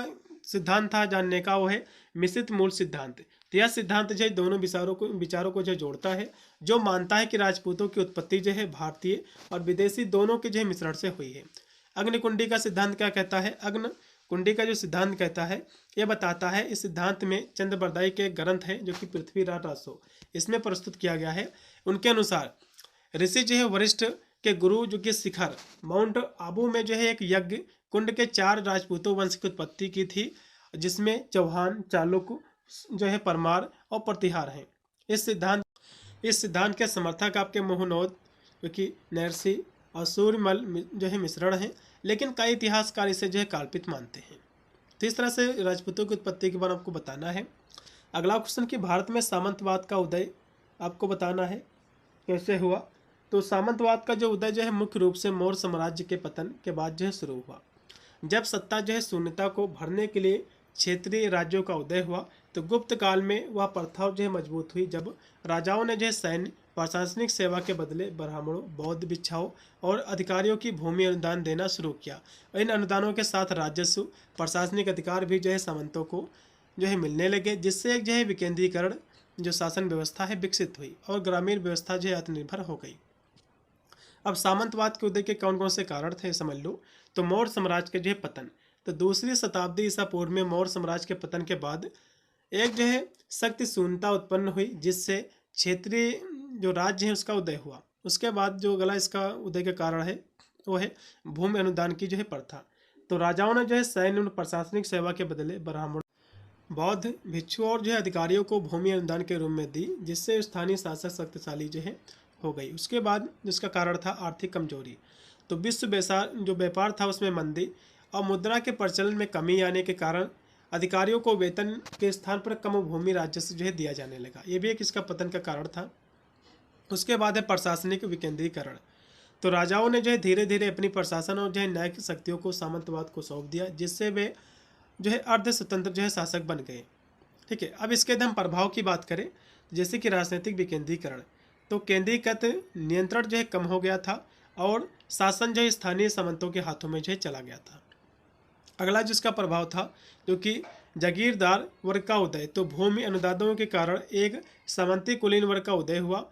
सिद्धांत था जानने का वो है मिश्रित मूल सिद्धांत। तो यह सिद्धांत जो है दोनों विचारों को जो जोड़ता है, जो मानता है कि राजपूतों की उत्पत्ति जो है भारतीय और विदेशी दोनों के जो है मिश्रण से हुई है। अग्निकुंडी का सिद्धांत क्या कहता है? अग्निकुंडी का जो सिद्धांत कहता है यह बताता है, इस सिद्धांत में चंद्रबरदाई के ग्रंथ है जो कि पृथ्वीराज रासो इसमें प्रस्तुत किया गया है। उनके अनुसार ऋषि जो है वरिष्ठ के गुरु जो कि शिखर माउंट आबू में जो है एक यज्ञ कुंड के 4 राजपूतों वंश की उत्पत्ति की थी, जिसमें चौहान, चालुक जो है परमार और प्रतिहार हैं। इस सिद्धांत के समर्थक आपके मोहनोद जो कि नरसी और सूर्यमल जो है मिश्रण है, लेकिन कई इतिहासकार इसे जो है कल्पित मानते हैं। तो इस तरह से राजपूतों की उत्पत्ति के बारे में आपको बताना है। अगला क्वेश्चन कि भारत में सामंतवाद का उदय आपको बताना है कैसे हुआ। तो सामंतवाद का जो उदय जो है मुख्य रूप से मौर्य साम्राज्य के पतन के बाद जो है शुरू हुआ। जब सत्ता जो है शून्यता को भरने के लिए क्षेत्रीय राज्यों का उदय हुआ, तो गुप्त काल में वह प्रथा जो है मजबूत हुई, जब राजाओं ने जो है सैन्य प्रशासनिक सेवा के बदले ब्राह्मणों, बौद्ध भिक्षुओं और अधिकारियों की भूमि अनुदान देना शुरू किया। इन अनुदानों के साथ राजस्व, प्रशासनिक अधिकार भी जो है सामंतों को जो है मिलने लगे, जिससे एक जो है विकेंद्रीकरण जो शासन व्यवस्था है विकसित हुई और ग्रामीण व्यवस्था जो है आत्मनिर्भर हो गई। अब सामंतवाद के उदय के कौन कौन से कारण थे समझ लो। तो मौर्य साम्राज्य के जो है पतन, तो 2री शताब्दी ईसा पूर्व में मौर्य साम्राज्य के पतन के बाद एक जो है शक्ति शून्यता उत्पन्न हुई, जिससे क्षेत्रीय जो राज्य है उसका उदय हुआ। उसके बाद जो अगला इसका उदय का कारण है वो है भूमि अनुदान की जो है प्रथा। तो राजाओं ने जो है सैन्य और प्रशासनिक सेवा के बदले ब्राह्मण, बौद्ध भिक्षुओं और जो है अधिकारियों को भूमि अनुदान के रूप में दी, जिससे स्थानीय शासक शक्तिशाली जो है हो गई। उसके बाद जिसका कारण था आर्थिक कमजोरी। तो विश्व जो व्यापार था उसमें मंदी और मुद्रा के प्रचलन में कमी आने के कारण अधिकारियों को वेतन के स्थान पर कम भूमि राजस्व जो है दिया जाने लगा। ये भी एक इसका पतन का कारण था। उसके बाद है प्रशासनिक विकेंद्रीकरण। तो राजाओं ने जो है धीरे धीरे अपनी प्रशासन और जो है न्यायिक शक्तियों को सामंतवाद को सौंप दिया, जिससे वे जो है अर्ध स्वतंत्र जो है शासक बन गए। ठीक है, अब इसके हम प्रभाव की बात करें, जैसे कि राजनीतिक विकेंद्रीकरण। तो केंद्रीकृत नियंत्रण जो है कम हो गया था और शासन जो है स्थानीय सामंतों के हाथों में जो है चला गया था। अगला जिसका प्रभाव था जो कि जागीरदार वर्ग का उदय। तो भूमि अनुदानों के कारण एक सामंती कुलीन वर्ग का उदय हुआ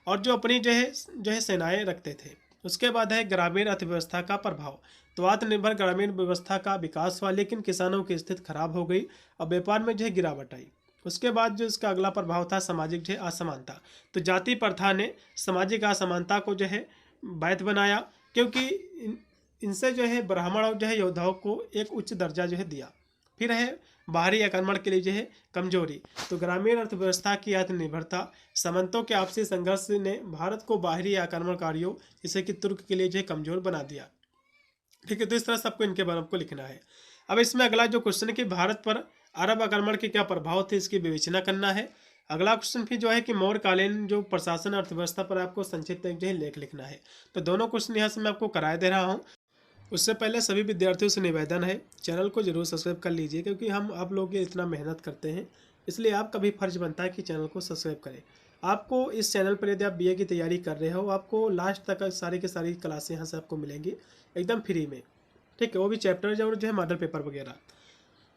और जो अपनी जो है सेनाएं रखते थे। उसके बाद है ग्रामीण अर्थव्यवस्था का प्रभाव। तो आत्मनिर्भर ग्रामीण व्यवस्था का विकास हुआ, लेकिन किसानों की स्थिति खराब हो गई और व्यापार में जो है गिरावट आई। उसके बाद जो इसका अगला प्रभाव था सामाजिक जो है असमानता। तो जाति प्रथा ने सामाजिक असमानता को जो है वैध बनाया, क्योंकि इनसे जो है ब्राह्मण और जो है योद्धाओं को एक उच्च दर्जा जो है दिया। फिर है बाहरी आक्रमण के लिए जो है कमजोरी। तो ग्रामीण अर्थव्यवस्था की आत्मनिर्भरता, सामंतों के आपसी संघर्ष ने भारत को बाहरी आक्रमणकारियों जैसे कि तुर्क के लिए जो है कमजोर बना दिया। ठीक है, तो इस तरह सबको इनके बारे में आपको लिखना है। अब इसमें अगला जो क्वेश्चन है कि भारत पर अरब आक्रमण के क्या प्रभाव थे, इसकी विवेचना करना है। अगला क्वेश्चन फिर जो है कि मौर्यकालीन जो प्रशासन अर्थव्यवस्था पर आपको संक्षिप्त जो है लेख लिखना है। तो दोनों क्वेश्चन यहाँ से मैं आपको कराए दे रहा हूँ। उससे पहले सभी विद्यार्थियों से निवेदन है, चैनल को जरूर सब्सक्राइब कर लीजिए, क्योंकि हम आप लोग ये इतना मेहनत करते हैं, इसलिए आपका भी फर्ज बनता है कि चैनल को सब्सक्राइब करें। आपको इस चैनल पर यदि आप बीए की तैयारी कर रहे हो, आपको लास्ट तक सारी की सारी क्लासें यहाँ से आपको मिलेंगी एकदम फ्री में। ठीक है, वो भी चैप्टर जो है मॉडल पेपर वगैरह।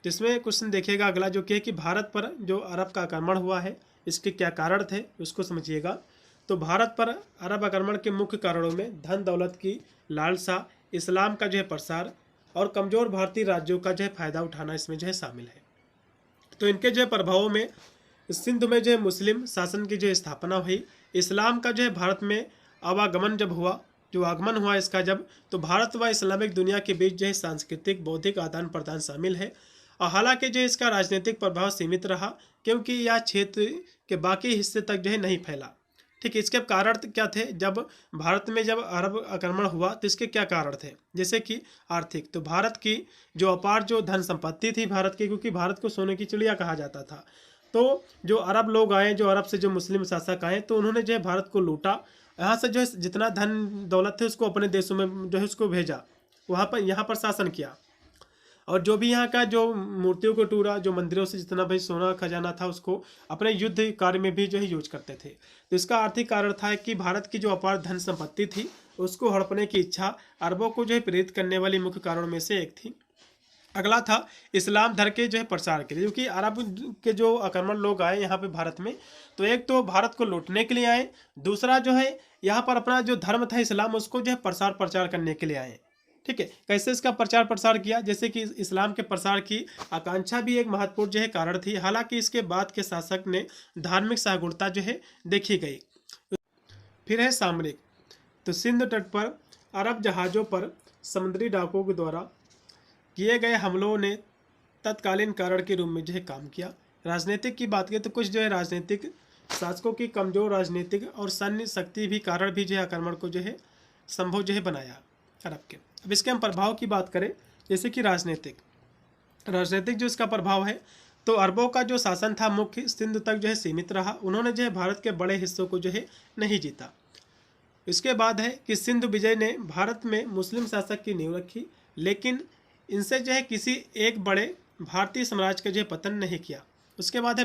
जिसमें क्वेश्चन देखिएगा अगला जो कि है कि भारत पर जो अरब का आक्रमण हुआ है इसके क्या कारण थे उसको समझिएगा। तो भारत पर अरब आक्रमण के मुख्य कारणों में धन दौलत की लालसा, इस्लाम का जो है प्रसार और कमज़ोर भारतीय राज्यों का जो है फ़ायदा उठाना इसमें जो है शामिल है। तो इनके जो है प्रभावों में सिंध में जो है मुस्लिम शासन की जो है स्थापना हुई, इस्लाम का जो है भारत में आवागमन जब हुआ, जो आगमन हुआ इसका जब, तो भारत व इस्लामिक दुनिया के बीच जो है सांस्कृतिक बौद्धिक आदान प्रदान शामिल है। और हालांकि जो इसका राजनीतिक प्रभाव सीमित रहा, क्योंकि यह क्षेत्र के बाकी हिस्से तक जो है नहीं फैला। ठीक है, इसके कारण क्या थे, जब भारत में जब अरब आक्रमण हुआ तो इसके क्या कारण थे, जैसे कि आर्थिक, तो भारत की जो अपार जो धन संपत्ति थी भारत की, क्योंकि भारत को सोने की चिड़िया कहा जाता था, तो जो अरब लोग आए, जो अरब से जो मुस्लिम शासक आए, तो उन्होंने जो है भारत को लूटा, यहाँ से जो है जितना धन दौलत थे उसको अपने देशों में जो है उसको भेजा, वहाँ पर यहाँ पर शासन किया। और जो भी यहाँ का जो मूर्तियों को टूरा, जो मंदिरों से जितना भाई सोना खजाना था उसको अपने युद्ध कार्य में भी जो है यूज करते थे। तो इसका आर्थिक कारण था कि भारत की जो अपार धन संपत्ति थी उसको हड़पने की इच्छा अरबों को जो है प्रेरित करने वाली मुख्य कारणों में से एक थी। अगला था इस्लाम धर्म के जो है प्रसार के लिए, क्योंकि अरब के जो आक्रमण लोग आए यहाँ पे भारत में, तो एक तो भारत को लूटने के लिए आए, दूसरा जो है यहाँ पर अपना जो धर्म था इस्लाम उसको जो है प्रचार करने के लिए आए। ठीक है, कैसे इसका प्रचार प्रसार किया, जैसे कि इस्लाम के प्रसार की आकांक्षा भी एक महत्वपूर्ण जो है कारण थी। हालांकि इसके बाद के शासक ने धार्मिक सहिष्णुता जो है देखी गई। फिर है सामरिक, तो सिंध तट पर अरब जहाज़ों पर समुद्री डाकुओं के द्वारा किए गए हमलों ने तत्कालीन कारण के रूप में जो है काम किया। राजनीतिक की बात करें तो कुछ जो है राजनीतिक शासकों की कमजोर राजनीतिक और सैन्य शक्ति भी कारण भी जो है आक्रमण को जो है संभव जो है बनाया अरब के। अब इसके हम प्रभाव की बात करें, जैसे कि राजनीतिक जो इसका प्रभाव है, तो अरबों का जो शासन था मुख्य सिंध तक जो है सीमित रहा, उन्होंने जो है भारत के बड़े हिस्सों को जो है नहीं जीता। इसके बाद है कि सिंध विजय ने भारत में मुस्लिम शासक की नींव रखी, लेकिन इनसे जो है किसी एक बड़े भारतीय साम्राज्य का जो है पतन नहीं किया। उसके बाद है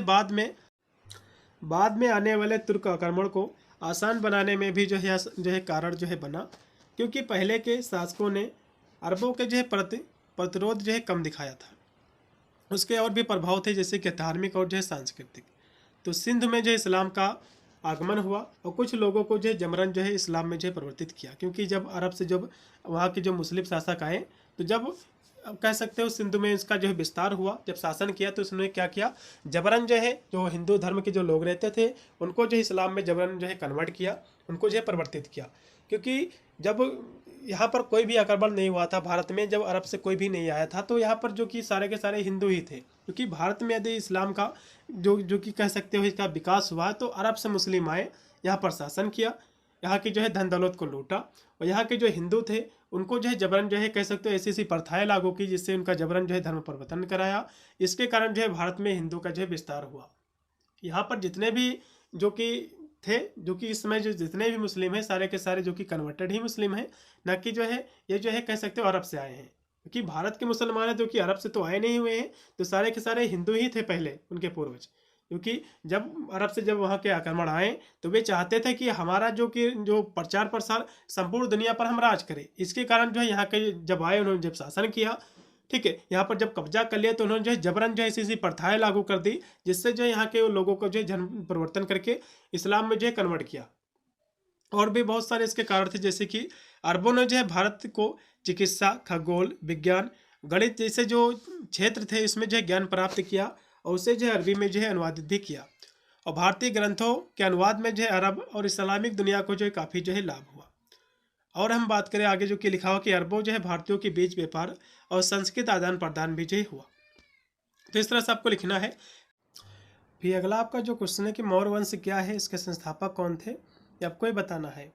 बाद में आने वाले तुर्क आक्रमण को आसान बनाने में भी जो है कारण जो है बना, क्योंकि पहले के शासकों ने अरबों के जो है प्रतिरोध जो है कम दिखाया था। उसके और भी प्रभाव थे, जैसे कि धार्मिक और जो है सांस्कृतिक। तो सिंध में जो इस्लाम का आगमन हुआ और कुछ लोगों को जो है जबरन जो है इस्लाम में जो है परिवर्तित किया, क्योंकि जब अरब से जब वहाँ के जो मुस्लिम शासक आए, तो जब कह सकते हो सिंधु में इसका जो है विस्तार हुआ, जब शासन किया तो उसने क्या किया, जबरन जो है जो हिंदू धर्म के जो लोग रहते थे उनको जो है इस्लाम में जबरन जो है कन्वर्ट किया, उनको जो है परिवर्तित किया। क्योंकि जब यहाँ पर कोई भी आक्रमण नहीं हुआ था भारत में, जब अरब से कोई भी नहीं आया था, तो यहाँ पर जो कि सारे के सारे हिंदू ही थे। क्योंकि भारत में यदि इस्लाम का जो कि कह सकते हो इसका विकास हुआ, तो अरब से मुस्लिम आए, यहाँ पर शासन किया, यहाँ की जो है धन दौलत को लूटा, और यहाँ के जो हिंदू थे उनको जो है जबरन जो है कह सकते हो ऐसी ऐसी प्रथाएं लागू की जिससे उनका जबरन जो है धर्म परिवर्तन कराया। इसके कारण जो है भारत में हिंदू का जो है विस्तार हुआ। यहाँ पर जितने भी जो कि थे, जो कि इस समय जो जितने भी मुस्लिम हैं सारे के सारे जो कि कन्वर्टेड ही मुस्लिम हैं, न कि जो है ये जो है कह सकते हो अरब से आए हैं। क्योंकि भारत के मुसलमान हैं जो कि अरब से तो आए नहीं हुए हैं, तो सारे के सारे हिंदू ही थे पहले उनके पूर्वज। क्योंकि जब अरब से जब वहाँ के आक्रमण आए तो वे चाहते थे कि हमारा जो प्रचार प्रसार संपूर्ण दुनिया पर हम राज करें। इसके कारण जो है यहाँ के जब आए उन्होंने जब शासन किया, ठीक है, यहाँ पर जब कब्जा कर लिया, तो उन्होंने जो है जबरन जो है ऐसी प्रथाएं लागू कर दी जिससे जो है यहाँ के लोगों को जो है धर्म परिवर्तन करके इस्लाम में जो है कन्वर्ट किया। और भी बहुत सारे इसके कारण थे, जैसे कि अरबों ने जो है भारत को चिकित्सा, खगोल विज्ञान, गणित जैसे जो क्षेत्र थे इसमें जो है ज्ञान प्राप्त किया, और उसे जो है अरबी में जो है अनुवादित भी किया। और भारतीय ग्रंथों के अनुवाद में जो है अरब और इस्लामिक दुनिया को जो है काफ़ी जो है लाभ हुआ। और हम बात करें आगे जो कि लिखा हो कि अरबों जो है भारतीयों के बीच व्यापार और संस्कृत आदान प्रदान भी जो है हुआ। तो इस तरह से आपको लिखना है। फिर अगला आपका जो क्वेश्चन है कि मौर्य वंश क्या है, इसके संस्थापक कौन थे, ये आपको ही बताना है।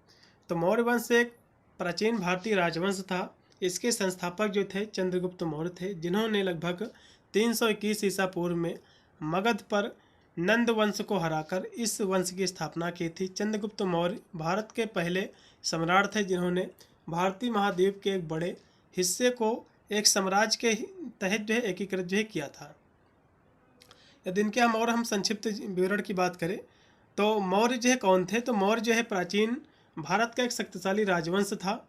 तो मौर्य वंश एक प्राचीन भारतीय राजवंश था। इसके संस्थापक जो थे चंद्रगुप्त मौर्य थे, जिन्होंने लगभग 321 ईसा पूर्व में मगध पर नंद वंश को हराकर इस वंश की स्थापना की थी। चंद्रगुप्त मौर्य भारत के पहले सम्राट थे जिन्होंने भारतीय महाद्वीप के एक बड़े हिस्से को एक साम्राज्य के तहत जो है एकीकृत जो है किया था। यदि इनके हम संक्षिप्त विवरण की बात करें तो मौर्य जो है कौन थे, तो मौर्य जो है प्राचीन भारत का एक शक्तिशाली राजवंश था,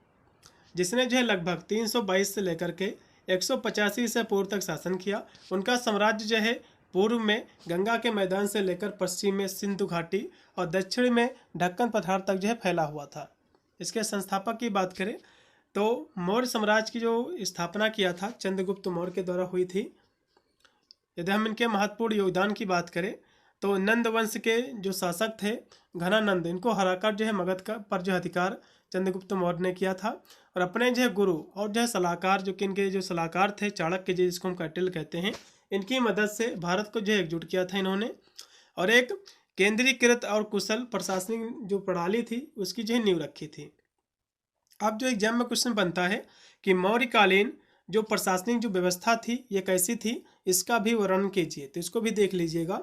जिसने जो है लगभग 322 से लेकर के 185 ईसा पूर्व तक शासन किया। उनका साम्राज्य जो है पूर्व में गंगा के मैदान से लेकर पश्चिम में सिंधु घाटी और दक्षिण में ढक्कन पठार तक जो है फैला हुआ था। इसके संस्थापक की बात करें तो मौर्य साम्राज्य की जो स्थापना किया था चंद्रगुप्त मौर्य के द्वारा हुई थी। यदि हम इनके महत्वपूर्ण योगदान की बात करें तो नंद वंश के जो शासक थे घनानंद, इनको हराकर जो है मगध का पर जो अधिकार चंद्रगुप्त मौर्य ने किया था। और अपने जो है गुरु और जो है सलाहकार, जो कि इनके जो सलाहकार थे चाणक्य जी, जिसको हम कौटिल्य कहते हैं, इनकी मदद से भारत को जो है एकजुट किया था इन्होंने। और एक केंद्रीकृत और कुशल प्रशासनिक जो प्रणाली थी उसकी जो है नींव रखी थी। अब जो एग्जाम में क्वेश्चन बनता है कि मौर्यकालीन जो प्रशासनिक जो व्यवस्था थी ये कैसी थी, इसका भी वर्णन कीजिए। तो इसको भी देख लीजिएगा।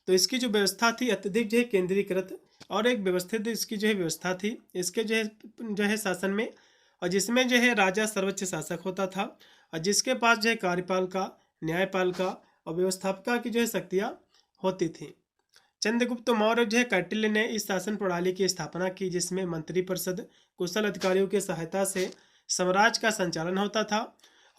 तो इसकी जो व्यवस्था थी अत्यधिक जो है केंद्रीकृत और एक व्यवस्थित इसकी जो है व्यवस्था थी इसके जो है शासन में, और जिसमें जो है राजा सर्वोच्च शासक होता था और जिसके पास जो है कार्यपालिका, न्यायपालिका और व्यवस्थापिका की जो है शक्तियाँ होती थी। चंद्रगुप्त मौर्य जो है कौटिल्य ने इस शासन प्रणाली की स्थापना की जिसमें मंत्रिपरिषद कुशल अधिकारियों की सहायता से साम्राज्य का संचालन होता था।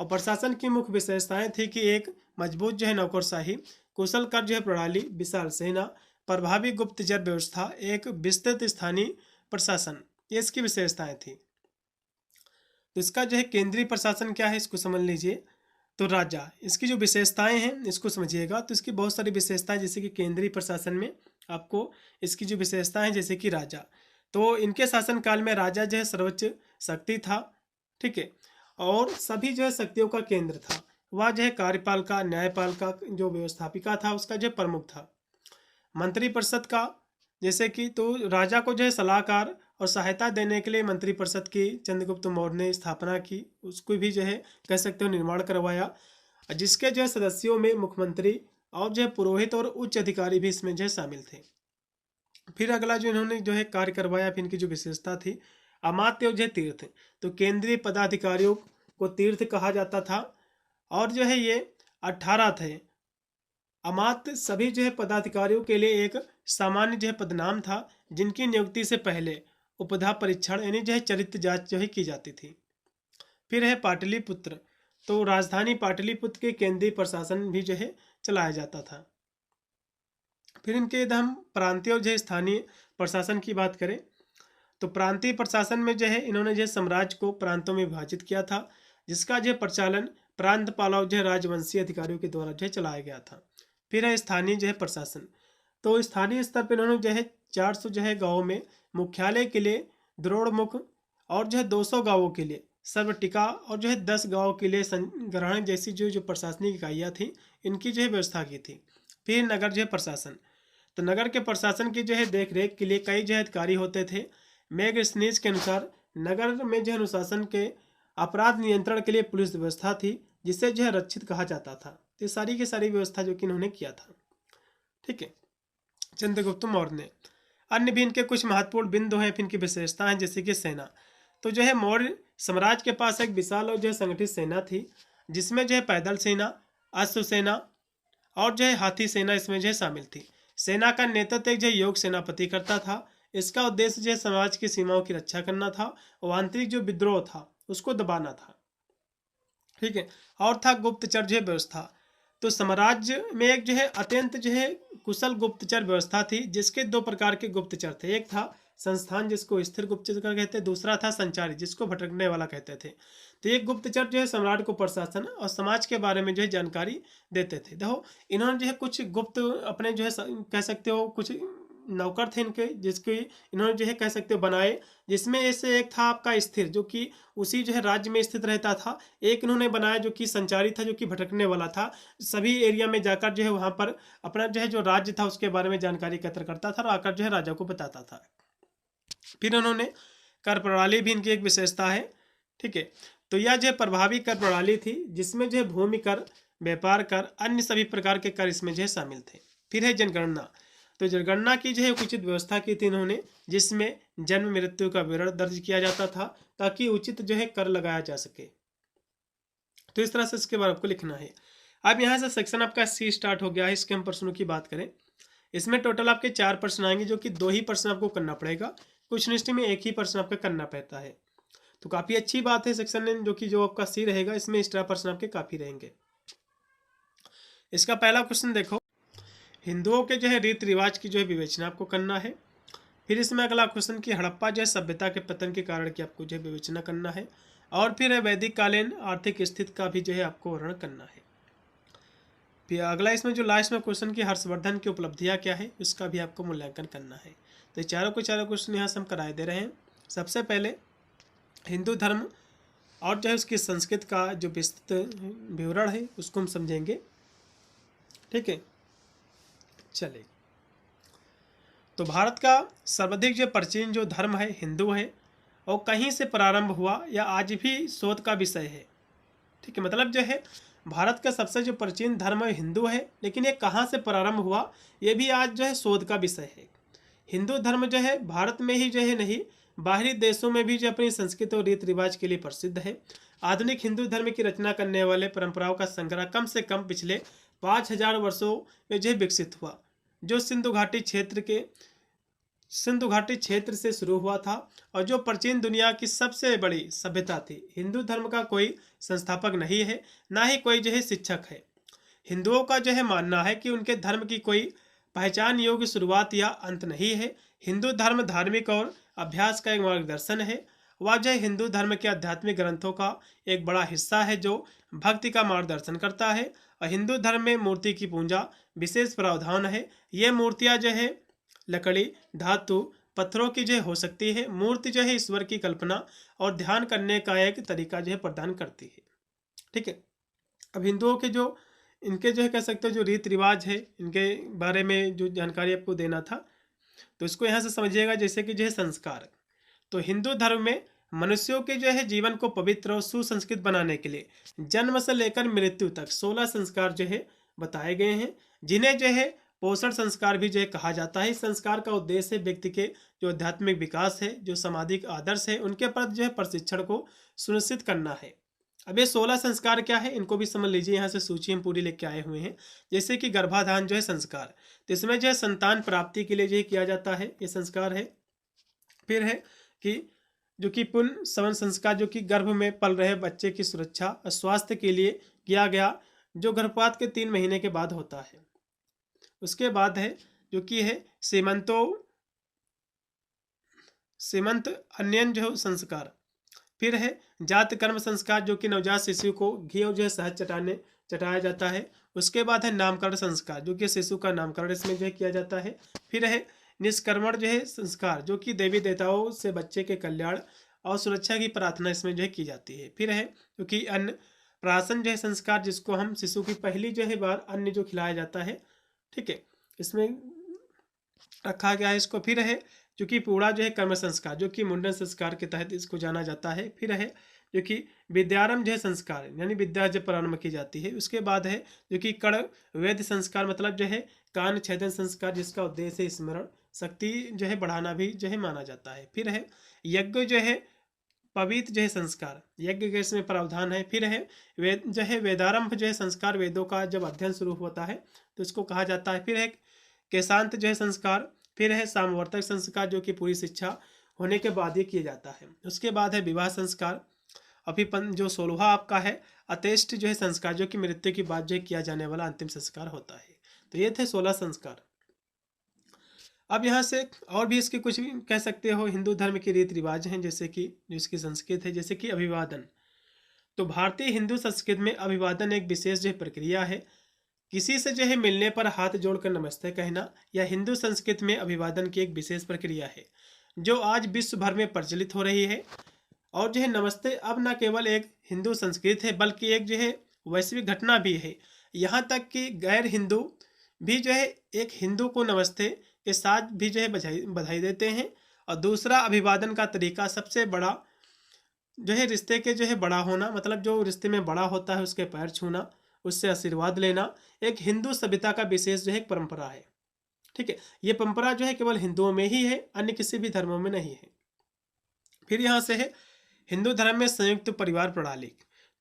और प्रशासन की मुख्य विशेषताएं थी कि एक मजबूत जो है नौकरशाही, कुशल कर जो है प्रणाली, विशाल सेना, प्रभावी गुप्तचर व्यवस्था, एक विस्तृत स्थानीय प्रशासन, ये इसकी विशेषताएं थी। तो इसका जो है केंद्रीय प्रशासन क्या है इसको समझ लीजिए। तो राजा, इसकी जो विशेषताएं हैं इसको समझिएगा। तो इसकी बहुत सारी विशेषताएं, जैसे कि केंद्रीय प्रशासन में आपको इसकी जो विशेषताएं जैसे कि राजा, तो इनके शासनकाल में राजा जो है सर्वोच्च शक्ति था, ठीक है, और सभी जो है शक्तियों का केंद्र था। वह जो है कार्यपालिका, न्यायपालिका जो व्यवस्थापिका था उसका जो प्रमुख था। मंत्रिपरिषद का जैसे कि तो राजा को जो है सलाहकार और सहायता देने के लिए मंत्रिपरिषद की चंद्रगुप्त मौर्य ने स्थापना की, उसको भी जो है कह सकते हो निर्माण करवाया, जिसके जो है सदस्यों में मुख्यमंत्री और जो है पुरोहित और उच्च अधिकारी भी इसमें जो है शामिल थे। फिर अगला जो इन्होंने जो है कार्य करवाया, फिर इनकी जो विशेषता थी अमात्य और जो है तीर्थ। तो केंद्रीय पदाधिकारियों को तीर्थ कहा जाता था और जो है ये 18 थे। अमात्य सभी जो है पदाधिकारियों के लिए एक सामान्य जो है पदनाम था जिनकी नियुक्ति से पहले उपधा परीक्षण यानी जो है चरित्र जांच जो है की जाती थी। फिर है पाटलिपुत्र, तो राजधानी पाटलिपुत्र के केंद्रीय प्रशासन भी जो है चलाया जाता था। फिर इनके यदि हम प्रांतीय और जो है स्थानीय प्रशासन की बात करें तो प्रांतीय प्रशासन में जो है इन्होंने जो साम्राज्य को प्रांतों में विभाजित किया था, जिसका जो प्रचालन प्रांतपाल और जो है राजवंशीय अधिकारियों के द्वारा जो है चलाया गया था। फिर है स्थानीय जो है प्रशासन, तो स्थानीय स्तर पर इन्होंने जो है 400 जो है गाँवों में मुख्यालय के लिए द्रोणमुख और जो है 200 गाँवों के लिए सर्वटिका और जो है 10 गाँव के लिए संग्रहण जैसी जो प्रशासनिक इकाइयाँ थी इनकी जो है व्यवस्था की थी। फिर नगर जो है प्रशासन, तो नगर के प्रशासन की जो है देख रेख के लिए कई जो है अधिकारी होते थे। मैगस्नीज के अनुसार नगर में जो है अनुशासन के अपराध नियंत्रण के लिए पुलिस व्यवस्था थी जिसे जो है रक्षित कहा जाता था। तो ये सारी की सारी व्यवस्था जो कि इन्होंने किया था, ठीक है, चंद्रगुप्त मौर्य ने। अन्य भी इनके कुछ महत्वपूर्ण बिंदु हैं, फिर इनकी विशेषता है जैसे कि सेना। तो जो है मौर्य साम्राज्य के पास एक विशाल और जो है संगठित सेना थी जिसमें जो है पैदल सेना, अश्व सेना और जो है हाथी सेना इसमें जो है शामिल थी। सेना का नेतृत्व एक जो है योग्य सेनापति करता था। इसका उद्देश्य जो है समाज की सीमाओं की रक्षा करना था और आंतरिक जो विद्रोह था उसको दबाना था, ठीक है। और था गुप्तचर जो है व्यवस्था, तो साम्राज्य में एक जो है अत्यंत जो है कुशल गुप्तचर व्यवस्था थी जिसके 2 प्रकार के गुप्तचर थे। एक था संस्थान जिसको स्थिर गुप्तचर कहते, दूसरा था संचारी जिसको भटकने वाला कहते थे। तो एक गुप्तचर जो है सम्राट को प्रशासन और समाज के बारे में जो है जानकारी देते थे। देखो इन्होंने जो है कुछ गुप्त अपने जो है कह सकते हो कुछ नौकर थे इनके जिसके इन्होंने जो है कह सकते हो बनाए, जिसमें ऐसे एक था आपका स्थिर जो कि उसी जो है राज्य में स्थित रहता था। एक इन्होंने बनाया जो कि संचारी था जो कि भटकने वाला था, सभी एरिया में जाकर जो है वहाँ पर अपना जो है जो राज्य था उसके बारे में जानकारी एकत्र करता था और आकर जो है राजा को बताता था। फिर उन्होंने कर प्रणाली भी इनकी एक विशेषता है, ठीक है। तो यह जो प्रभावी कर प्रणाली थी जिसमें जो है भूमि कर, व्यापार कर, अन्य सभी प्रकार के कर इसमें जो है शामिल थे। फिर है जनगणना, तो जनगणना की जो है उचित व्यवस्था की थी इन्होंने जिसमें जन्म मृत्यु का विवरण दर्ज किया जाता था ताकि उचित जो है कर लगाया जा सके। तो इस तरह से इसके बारे में आपको लिखना है। अब यहाँ से सेक्शन आपका सी स्टार्ट हो गया है। इसके हम प्रश्नों की बात करें, इसमें टोटल आपके 4 प्रश्न आएंगे जो कि 2 ही प्रश्न आपको करना पड़ेगा। कुछ निष्ठ में 1 ही प्रश्न आपका करना पड़ता है, तो काफ़ी अच्छी बात है सेक्शन में जो आपका सी रहेगा इसमें एक्स्ट्रा प्रश्न आपके काफ़ी रहेंगे। इसका पहला क्वेश्चन देखो, हिंदुओं के जो है रीति रिवाज की जो है विवेचना आपको करना है। फिर इसमें अगला क्वेश्चन कि हड़प्पा जो है सभ्यता के पतन के कारण की आपको जो है विवेचना करना है। और फिर है वैदिक कालीन आर्थिक स्थिति का भी जो है आपको वर्णन करना है। फिर अगला इसमें जो लास्ट में क्वेश्चन की हर्षवर्धन की उपलब्धियाँ क्या है उसका भी आपको मूल्यांकन करना है। तो चारों क्वेश्चन यहाँ से हम कराए दे रहे हैं। सबसे पहले हिंदू धर्म और जो है उसकी संस्कृति का जो विस्तृत विवरण है उसको हम समझेंगे। ठीक है, चलिए। तो भारत का सर्वाधिक जो प्राचीन जो धर्म है हिंदू है और कहीं से प्रारंभ हुआ या आज भी शोध का विषय है। ठीक है, मतलब जो है भारत का सबसे जो प्राचीन धर्म है हिंदू है, लेकिन ये कहाँ से प्रारंभ हुआ ये भी आज जो है शोध का विषय है। हिंदू धर्म जो है भारत में ही जो है नहीं, बाहरी देशों में भी जो अपनी संस्कृति और रीति रिवाज के लिए प्रसिद्ध है। आधुनिक हिंदू धर्म की रचना करने वाले परंपराओं का संग्रह कम से कम पिछले 5000 वर्षों में जो विकसित हुआ, जो सिंधु घाटी क्षेत्र से शुरू हुआ था और जो प्राचीन दुनिया की सबसे बड़ी सभ्यता थी। हिंदू धर्म का कोई संस्थापक नहीं है, ना ही कोई जो है शिक्षक है। हिंदुओं का जो है मानना है कि उनके धर्म की कोई पहचान योग्य शुरुआत या अंत नहीं है। हिंदू धर्म धार्मिक और अभ्यास का एक मार्गदर्शन है। वह जो है हिंदू धर्म के आध्यात्मिक ग्रंथों का एक बड़ा हिस्सा है जो भक्ति का मार्गदर्शन करता है। और हिंदू धर्म में मूर्ति की पूजा विशेष प्रावधान है। ये मूर्तियाँ जो है लकड़ी, धातु, पत्थरों की जो हो सकती है। मूर्ति जो है ईश्वर की कल्पना और ध्यान करने का एक तरीका जो है प्रदान करती है। ठीक है, अब हिंदुओं के जो इनके जो है कह सकते हो जो रीति रिवाज है इनके बारे में जो जानकारी आपको देना था, तो इसको यहाँ से समझिएगा। जैसे कि जो है संस्कार, तो हिंदू धर्म में मनुष्यों के जो है जीवन को पवित्र और सुसंस्कृत बनाने के लिए जन्म से लेकर मृत्यु तक 16 संस्कार जो है बताए गए हैं, जिन्हें जो है पोषण संस्कार भी जो है कहा जाता है। इस संस्कार का उद्देश्य व्यक्ति के जो आध्यात्मिक विकास है, जो सामाजिक आदर्श है, उनके प्रति जो है प्रशिक्षण को सुनिश्चित करना है। अब ये 16 संस्कार क्या है इनको भी समझ लीजिए। यहाँ से सूची हम पूरी लेके आए हुए हैं। जैसे कि गर्भाधान जो है संस्कार, तो इसमें जो है संतान प्राप्ति के लिए जो है किया जाता है, ये संस्कार है। फिर है कि जो कि पुण्य सवन संस्कार, जो कि गर्भ में पल रहे बच्चे की सुरक्षा और स्वास्थ्य के लिए किया गया, जो गर्भपात के 3 महीने के बाद होता है। उसके बाद है जो कि है सीमंत अन्यन जो संस्कार। फिर है जात कर्म संस्कार, जो कि नवजात शिशु को घी और जो है शहद चटाया जाता है। उसके बाद है नामकरण संस्कार, जो कि शिशु का नामकरण इसमें जो है किया जाता है। फिर है निष्कर्मण जो है संस्कार, जो कि देवी देवताओं से बच्चे के कल्याण और सुरक्षा की प्रार्थना इसमें जो है की जाती है। फिर है जो कि अन्न प्राशन जो है संस्कार, जिसको हम शिशु की पहली जो है बार अन्न जो खिलाया जाता है, ठीक है, इसमें रखा गया है इसको। फिर है जो कि पूरा जो है कर्म संस्कार, जो कि मुंडन संस्कार के तहत इसको जाना जाता है। फिर है जो कि विद्यारंभ जो है संस्कार, यानी विद्या जब प्रारंभ की जाती है। उसके बाद है जो कि कड़ वेद संस्कार, मतलब जो है कान छेदन संस्कार, जिसका उद्देश्य स्मरण शक्ति जो है बढ़ाना भी जो है माना जाता है। फिर है यज्ञ जो है पवित्र जो है संस्कार, यज्ञ के इसमें प्रावधान है। फिर है वेद जो है वेदारंभ जो है संस्कार, वेदों का जब अध्ययन शुरू होता है तो इसको कहा जाता है। फिर है केशांत जो है संस्कार। फिर है सामवर्तक संस्कार, जो कि पूरी शिक्षा होने के बाद ये किया जाता है। उसके बाद है विवाह संस्कार। अभी जो 16वां आपका है अत्येष्ट जो है संस्कार, जो कि मृत्यु के बाद जो है किया जाने वाला अंतिम संस्कार होता है। तो ये थे 16 संस्कार। अब यहाँ से और भी इसके कुछ कह सकते हो हिंदू धर्म के रीति रिवाज हैं, जैसे कि जो इसकी संस्कृति है, जैसे कि अभिवादन। तो भारतीय हिंदू संस्कृति में अभिवादन एक विशेष जो है प्रक्रिया है। किसी से जो है मिलने पर हाथ जोड़कर नमस्ते कहना, यह हिंदू संस्कृति में अभिवादन की एक विशेष प्रक्रिया है जो आज विश्व भर में प्रचलित हो रही है। और जो है नमस्ते अब न केवल एक हिंदू संस्कृति है बल्कि एक जो है वैश्विक घटना भी है। यहाँ तक कि गैर हिंदू भी जो है एक हिंदू को नमस्ते के साथ भी जो है बधाई देते हैं। और दूसरा अभिवादन का तरीका सबसे बड़ा जो है रिश्ते के जो है बड़ा होना, मतलब जो रिश्ते में बड़ा होता है उसके पैर छूना, उससे आशीर्वाद लेना, एक हिंदू सभ्यता का विशेष जो है एक परंपरा है। ठीक है, ये परंपरा जो है केवल हिंदुओं में ही है, अन्य किसी भी धर्मों में नहीं है। फिर यहाँ से है हिंदू धर्म में संयुक्त परिवार प्रणाली।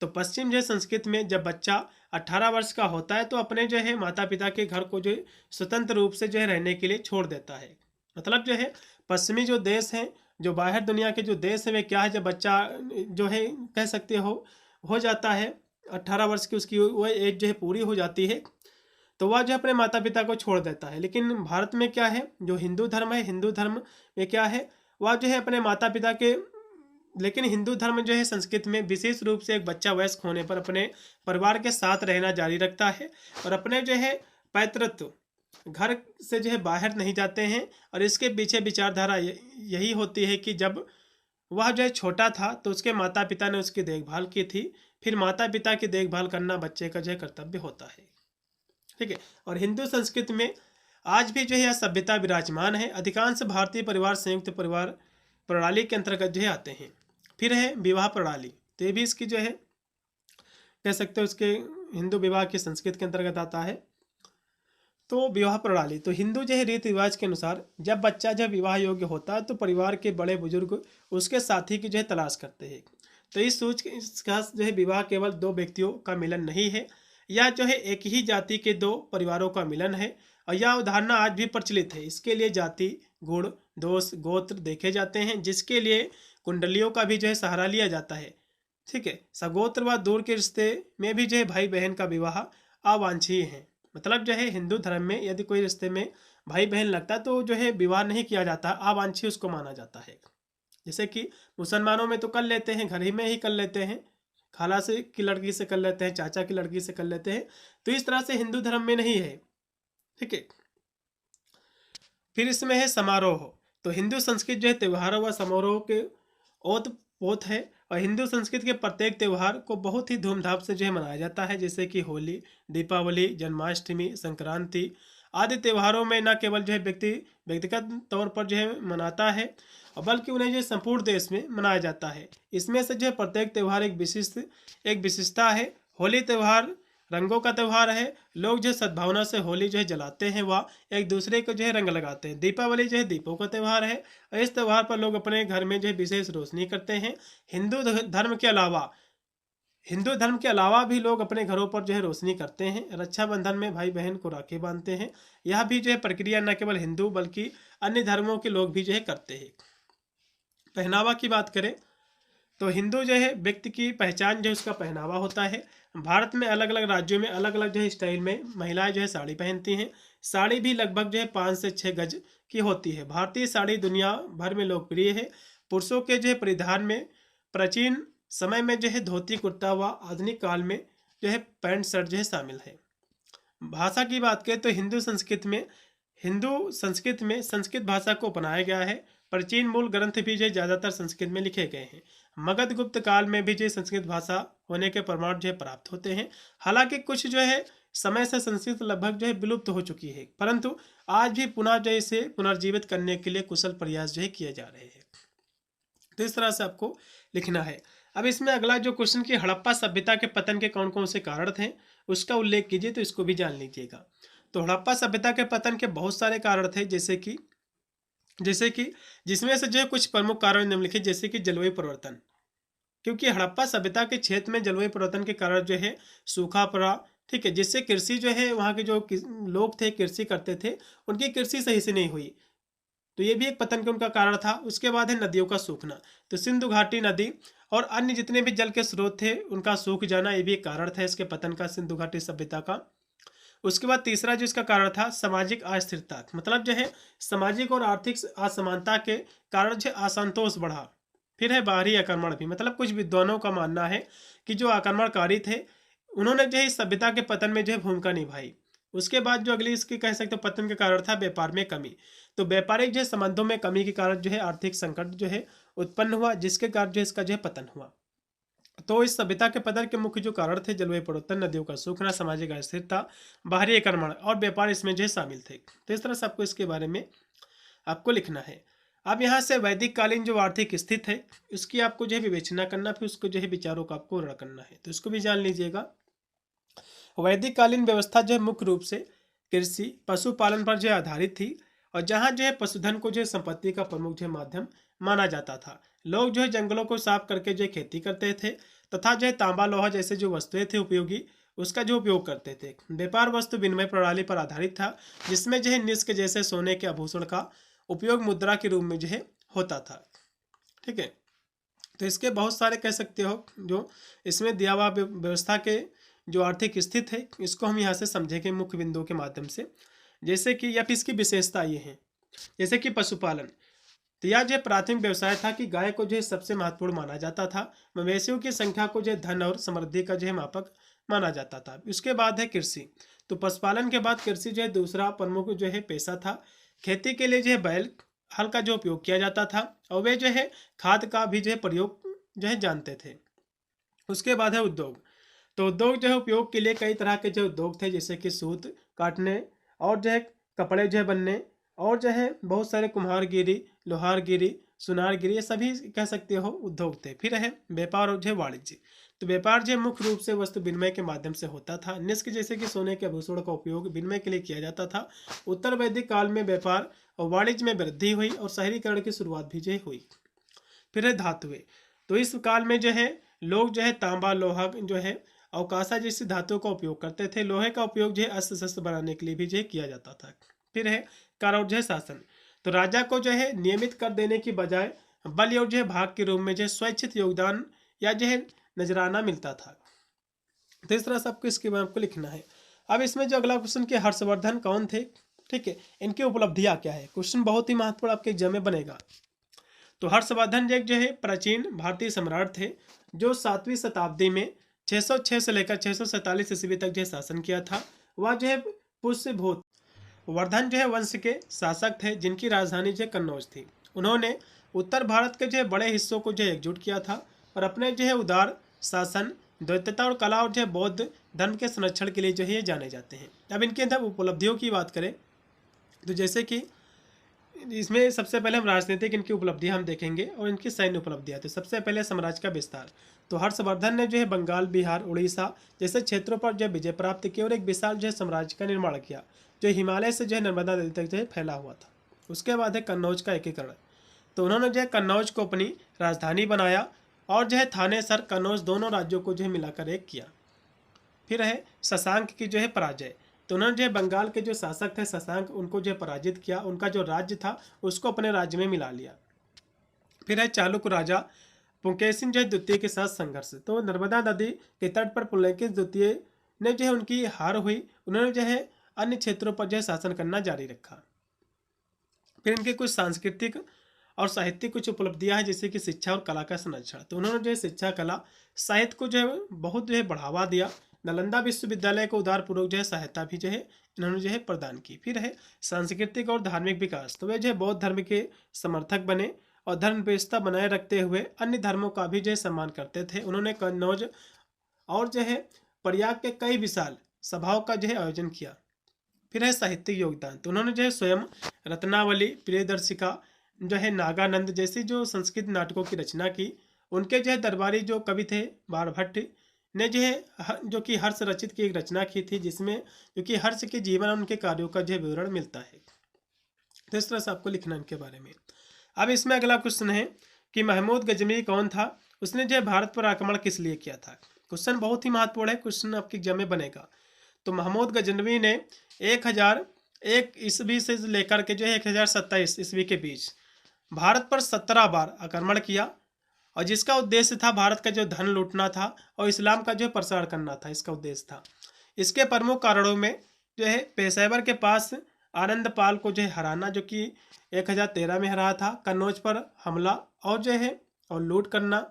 तो पश्चिम जो है संस्कृति में जब बच्चा 18 वर्ष का होता है तो अपने जो है माता पिता के घर को जो है स्वतंत्र रूप से जो है रहने के लिए छोड़ देता है। मतलब जो है पश्चिमी जो देश हैं, जो बाहर दुनिया के जो देश हैं, वे क्या है, जब बच्चा जो है कह सकते हो जाता है 18 वर्ष की उसकी वो एज जो है पूरी हो जाती है, तो वह जो है अपने माता पिता को छोड़ देता है। लेकिन भारत में क्या है, जो हिंदू धर्म है, हिंदू धर्म में क्या है, वह जो है अपने माता पिता के, लेकिन हिंदू धर्म जो है संस्कृति में विशेष रूप से एक बच्चा वयस्क होने पर अपने परिवार के साथ रहना जारी रखता है और अपने जो है पैतृत्व घर से जो है बाहर नहीं जाते हैं। और इसके पीछे विचारधारा यही होती है कि जब वह जो है छोटा था तो उसके माता पिता ने उसकी देखभाल की थी, फिर माता पिता की देखभाल करना बच्चे का जो है कर्तव्य होता है। ठीक है। और हिंदू संस्कृति में आज भी जो है यह सभ्यता विराजमान है। अधिकांश भारतीय परिवार संयुक्त परिवार प्रणाली के अंतर्गत जो है आते हैं। फिर है विवाह प्रणाली, तो ये भी इसकी जो है कह सकते हो उसके हिंदू विवाह की संस्कृति के अंतर्गत आता है। तो विवाह प्रणाली, तो हिंदू जो है रीति रिवाज के अनुसार जब बच्चा जब विवाह योग्य होता है तो परिवार के बड़े बुजुर्ग उसके साथी की जो है तलाश करते हैं। तो इस सोच के इसका जो है विवाह केवल दो व्यक्तियों का मिलन नहीं है, यह जो है एक ही जाति के दो परिवारों का मिलन है। और यह अवधारणा आज भी प्रचलित है। इसके लिए जाति, गुण, दोष, गोत्र देखे जाते हैं, जिसके लिए कुंडलियों का भी जो है सहारा लिया जाता है। ठीक है। सगोत्र व दूर के रिश्ते में भी जो है भाई बहन का विवाह अवांछनीय है। मतलब जो है हिंदू धर्म में यदि कोई रिश्ते में भाई बहन लगता है तो जो है विवाह नहीं किया जाता, अवांछनीय उसको माना जाता है। जैसे कि मुसलमानों में तो कर लेते हैं, घर ही में ही कर लेते हैं, खाला से की लड़की से कर लेते हैं, चाचा की लड़की से कर लेते हैं। तो इस तरह से हिंदू धर्म में नहीं है। ठीक है। फिर इसमें है समारोह। तो हिंदू संस्कृति जो है त्योहारों व समारोह के ओत पोत है और हिंदू संस्कृति के प्रत्येक त्यौहार को बहुत ही धूमधाम से जो है मनाया जाता है। जैसे कि होली, दीपावली, जन्माष्टमी, संक्रांति आदि त्योहारों में न केवल जो है व्यक्तिगत तौर पर जो है मनाता है और बल्कि उन्हें जो संपूर्ण देश में मनाया जाता है। इसमें से जो है प्रत्येक त्यौहार एक विशिष्टता है। होली त्यौहार रंगों का त्यौहार है। लोग जो सद्भावना से होली जो है जलाते हैं, वह एक दूसरे को जो है रंग लगाते हैं। दीपावली जो है दीपों का त्यौहार है और इस त्यौहार पर लोग अपने घर में जो है विशेष रोशनी करते हैं। हिंदू धर्म के अलावा भी लोग अपने घरों पर जो है रोशनी करते हैं। रक्षाबंधन में भाई बहन को राखी बांधते हैं। यह भी जो है प्रक्रिया न केवल हिंदू बल्कि अन्य धर्मों के लोग भी जो है करते हैं। पहनावा की बात करें तो हिंदू जो है व्यक्ति की पहचान जो है उसका पहनावा होता है। भारत में अलग अलग राज्यों में अलग अलग जो है स्टाइल में महिलाएं जो है साड़ी पहनती हैं। साड़ी भी लगभग जो है 5 से 6 गज की होती है। भारतीय साड़ी दुनिया भर में लोकप्रिय है। पुरुषों के जो है परिधान में प्राचीन समय में जो है धोती कुर्ता व आधुनिक काल में जो है पैंट शर्ट जो है शामिल है। भाषा की बात करें तो हिंदू संस्कृत में संस्कृत भाषा को अपनाया गया है। प्राचीन मूल ग्रंथ भी जो ज़्यादातर संस्कृत में लिखे गए हैं। मगध गुप्त काल में भी जो संस्कृत भाषा होने के प्रमाण जो है प्राप्त होते हैं। हालांकि कुछ जो है समय से संस्कृत लगभग जो है विलुप्त हो चुकी है, परंतु आज भी पुनः जो इसे पुनर्जीवित करने के लिए कुशल प्रयास जो है किए जा रहे हैं। तो इस तरह से आपको लिखना है। अब इसमें अगला जो क्वेश्चन की हड़प्पा सभ्यता के पतन के कौन कौन से कारण थे उसका उल्लेख कीजिए, तो इसको भी जान लीजिएगा। तो हड़प्पा सभ्यता के पतन के बहुत सारे कारण थे, जैसे कि जिसमें से जो है कुछ प्रमुख कारण निम्नलिखित, जैसे कि जलवायु परिवर्तन, क्योंकि हड़प्पा सभ्यता के क्षेत्र में जलवायु परिवर्तन के कारण जो है सूखा पड़ा। ठीक है। जिससे कृषि जो है वहाँ के जो लोग थे कृषि करते थे उनकी कृषि सही से नहीं हुई, तो ये भी एक पतन का उनका कारण था। उसके बाद है नदियों का सूखना, तो सिंधु घाटी नदी और अन्य जितने भी जल के स्रोत थे उनका सूख जाना, ये भी एक कारण था इसके पतन का, सिंधु घाटी सभ्यता का। उसके बाद तीसरा जो इसका कारण था सामाजिक अस्थिरता, मतलब जो है सामाजिक और आर्थिक असमानता के कारण जो असंतोष बढ़ा। फिर है बाहरी आक्रमण भी, मतलब कुछ विद्वानों का मानना है कि जो आक्रमणकारी थे उन्होंने जो है इस सभ्यता के पतन में जो है भूमिका निभाई। उसके बाद जो अगली इसकी कह सकते हो पतन के कारण था व्यापार में कमी, तो व्यापारिक जो है संबंधों में कमी के कारण जो है आर्थिक संकट जो है उत्पन्न हुआ, जिसके कारण जो इसका जो है पतन हुआ। तो इस सभ्यता के पतन के मुख्य जो कारण थे जलवायु परिवर्तन, नदियों का सूखना, सामाजिक अस्थिरता, बाहरी आक्रमण और व्यापार इसमें जो है शामिल थे। तो इस तरह से आपको इसके बारे में आपको लिखना है। अब यहाँ से वैदिक कालीन जो आर्थिक स्थिति है उसकी आपको जो है विवेचना करना, फिर उसको जो है विचारों का आपको वर्णन करना है, तो इसको भी जान लीजिएगा। वैदिक कालीन व्यवस्था जो है मुख्य रूप से कृषि पशुपालन पर जो है आधारित थी और जहाँ जो है पशुधन को जो है संपत्ति का प्रमुख जो है माध्यम माना जाता था। लोग जो है जंगलों को साफ करके जो है खेती करते थे तथा जो है तांबा लोहा जैसे जो वस्तुएं थे उपयोगी उसका जो उपयोग करते थे। व्यापार वस्तु विनिमय प्रणाली पर आधारित था, जिसमें जो है निष्क जैसे सोने के आभूषण का उपयोग मुद्रा के रूप में जो है होता था। ठीक है। तो इसके बहुत सारे कह सकते हो जो इसमें दिया हुआ व्यवस्था के जो आर्थिक स्थिति है इसको हम यहाँ से समझेंगे मुख्य बिंदुओं के माध्यम से। जैसे कि या फिर इसकी विशेषता ये है, जैसे कि पशुपालन। तो यह जो प्राथमिक व्यवसाय था कि गाय को जो है सबसे महत्वपूर्ण माना जाता था। मवेशियों की संख्या को जो है धन और समृद्धि का जो है मापक माना जाता था। उसके बाद है कृषि। तो पशुपालन के बाद कृषि जो है दूसरा प्रमुख जो है पेशा था। खेती के लिए जो है बैल हल का जो उपयोग किया जाता था और वे जो है खाद का भी जो है प्रयोग जो है जानते थे। उसके बाद है उद्योग। तो उद्योग जो है उपयोग के लिए कई तरह के जो उद्योग थे, जैसे कि सूत काटने और जो है कपड़े जो है बनने और जो है बहुत सारे कुम्हारगिरी, लोहारगिरी, सुनारगिरी, ये सभी कह सकते हो उद्योग थे। फिर है व्यापार और जो है वाणिज्य। तो व्यापार जो मुख्य रूप से वस्तु विनिमय के माध्यम से होता था। निष्क जैसे कि सोने के आभूषण का उपयोग विनिमय के लिए किया जाता था। उत्तर वैदिक काल में व्यापार और वाणिज्य में वृद्धि हुई और शहरीकरण की शुरुआत भी जो है हुई। फिर है धातुएं। तो इस काल में जो है लोग जो है तांबा, लोहा जो है अवकाशा जैसी धातुओं का उपयोग करते थे। लोहे का उपयोग जो है अस्त्र शस्त्र बनाने के लिए भी जो है किया जाता था। फिर है कर और जो है शासन। तो राजा को जो है नियमित कर देने की बजाय बलि और जो है भाग के रूप में जो है स्वैच्छित योगदान या जो है नजराना मिलता था। तो इस तरह सबको इसके बारे में आपको लिखना है। अब इसमें जो अगला क्वेश्चन के हर्षवर्धन कौन थे, ठीक है, इनकी उपलब्धियां क्या है। क्वेश्चन बहुत ही महत्वपूर्ण आपके एग्जाम में बनेगा। तो हर्षवर्धन जो है प्राचीन भारतीय सम्राट थे जो 7वीं शताब्दी में 606 से लेकर 647 ईस्वी तक जो है शासन किया था। वह जो है पुष्यभूत वर्धन जो है वंश के शासक थे जिनकी राजधानी जो है कन्नौज थी। उन्होंने उत्तर भारत के जो है बड़े हिस्सों को जो है एकजुट किया था और अपने जो है उदार शासन, द्वैतता और कला और जो है बौद्ध धर्म के संरक्षण के लिए जो है ये जाने जाते हैं। अब इनके अंदर उपलब्धियों की बात करें तो जैसे कि इसमें सबसे पहले हम राजनीतिक इनकी उपलब्धियां हम देखेंगे और इनकी सैन्य उपलब्धियां। तो सबसे पहले साम्राज्य का विस्तार। तो हर्षवर्धन ने जो है बंगाल, बिहार, उड़ीसा जैसे क्षेत्रों पर जो है विजय प्राप्त की और एक विशाल जो है साम्राज्य का निर्माण किया जो हिमालय से जो है नर्मदा नदी तक जो है फैला हुआ था। उसके बाद है कन्नौज का एकीकरण। तो उन्होंने जो है कन्नौज को अपनी राजधानी बनाया और जो है थाने, सर, कन्नौज दोनों राज्यों को जो है मिलाकर एक किया। फिर है शशांक की जो है पराजय। तो उन्होंने जो है बंगाल के जो शासक थे शशांक, उनको जो है पराजित किया, उनका जो राज्य था उसको अपने राज्य में मिला लिया। फिर है चालुक्य राजा पुलकेशिन जो है द्वितीय के साथ संघर्ष। तो नर्मदा नदी के तट पर पुलकेशिन द्वितीय ने जो है उनकी हार हुई। उन्होंने जो है अन्य क्षेत्रों पर जो है शासन करना जारी रखा। फिर इनके कुछ सांस्कृतिक और साहित्यिक कुछ उपलब्धियां हैं, जैसे कि शिक्षा और कला का संरक्षण। तो उन्होंने जो है शिक्षा, कला, साहित्य को जो है बहुत जो है बढ़ावा दिया। नालंदा विश्वविद्यालय को उदारपूर्वक जो है सहायता भी जो है इन्होंने जो है प्रदान की। फिर है सांस्कृतिक और धार्मिक विकास। तो वे जो है बौद्ध धर्म के समर्थक बने और धर्म व्यवस्था बनाए रखते हुए अन्य धर्मों का भी जो है सम्मान करते थे। उन्होंने कन्नौज और जो है प्रयाग के कई विशाल सभाओं का जो है आयोजन किया। फिर है साहित्यिक योगदान। तो उन्होंने जो है स्वयं रत्नावली, प्रियदर्शिका, जो है नागानंद जैसी जो संस्कृत नाटकों की रचना की। उनके जो है दरबारी जो कवि थे बाणभट्ट ने जो है जो कि हर्ष रचित की एक रचना की थी, जिसमें जो कि हर्ष के जीवन और उनके कार्यों का जो है विवरण मिलता है। तो इस तरह से आपको लिखना इनके बारे में। अब इसमें अगला क्वेश्चन है कि महमूद गजनवी कौन था, उसने जो है भारत पर आक्रमण किस लिए किया था। क्वेश्चन बहुत ही महत्वपूर्ण है, क्वेश्चन आपके एग्जाम में बनेगा। तो महमूद गजनवी ने 1001 ईस्वी से लेकर के जो है 1027 ईस्वी के बीच भारत पर 17 बार आक्रमण किया और जिसका उद्देश्य था भारत का जो धन लूटना था और इस्लाम का जो प्रसार करना था, इसका उद्देश्य था। इसके प्रमुख कारणों में जो है पेशेवर के पास आनंदपाल को जो है हराना, जो कि 1013 में हराया था, कन्नौज पर हमला और जो है और लूट करना,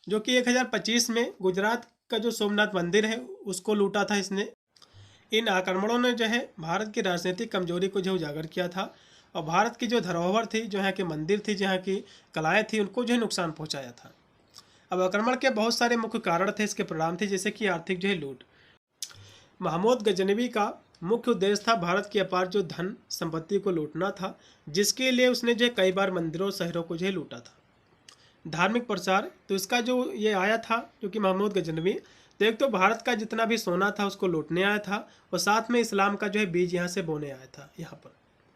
जो कि 1025 में गुजरात का जो सोमनाथ मंदिर है उसको लूटा था इसने। इन आक्रमणों ने जो है भारत की राजनीतिक कमजोरी को जो उजागर किया था और भारत की जो धरोहर थी, जो यहाँ के मंदिर थी, जहाँ की कलाएं थी, उनको जो है नुकसान पहुँचाया था। अब आक्रमण के बहुत सारे मुख्य कारण थे, इसके परिणाम थे, जैसे कि आर्थिक जो है लूट। महमूद गजनवी का मुख्य उद्देश्य था भारत की अपार जो धन संपत्ति को लूटना था, जिसके लिए उसने जो कई बार मंदिरों, शहरों को जो है लूटा था। धार्मिक प्रचार, तो इसका जो ये आया था जो कि महमूद गजनवी, तो एक तो भारत का जितना भी सोना था उसको लूटने आया था और साथ में इस्लाम का जो है बीज यहाँ से बोने आया था यहाँ पर,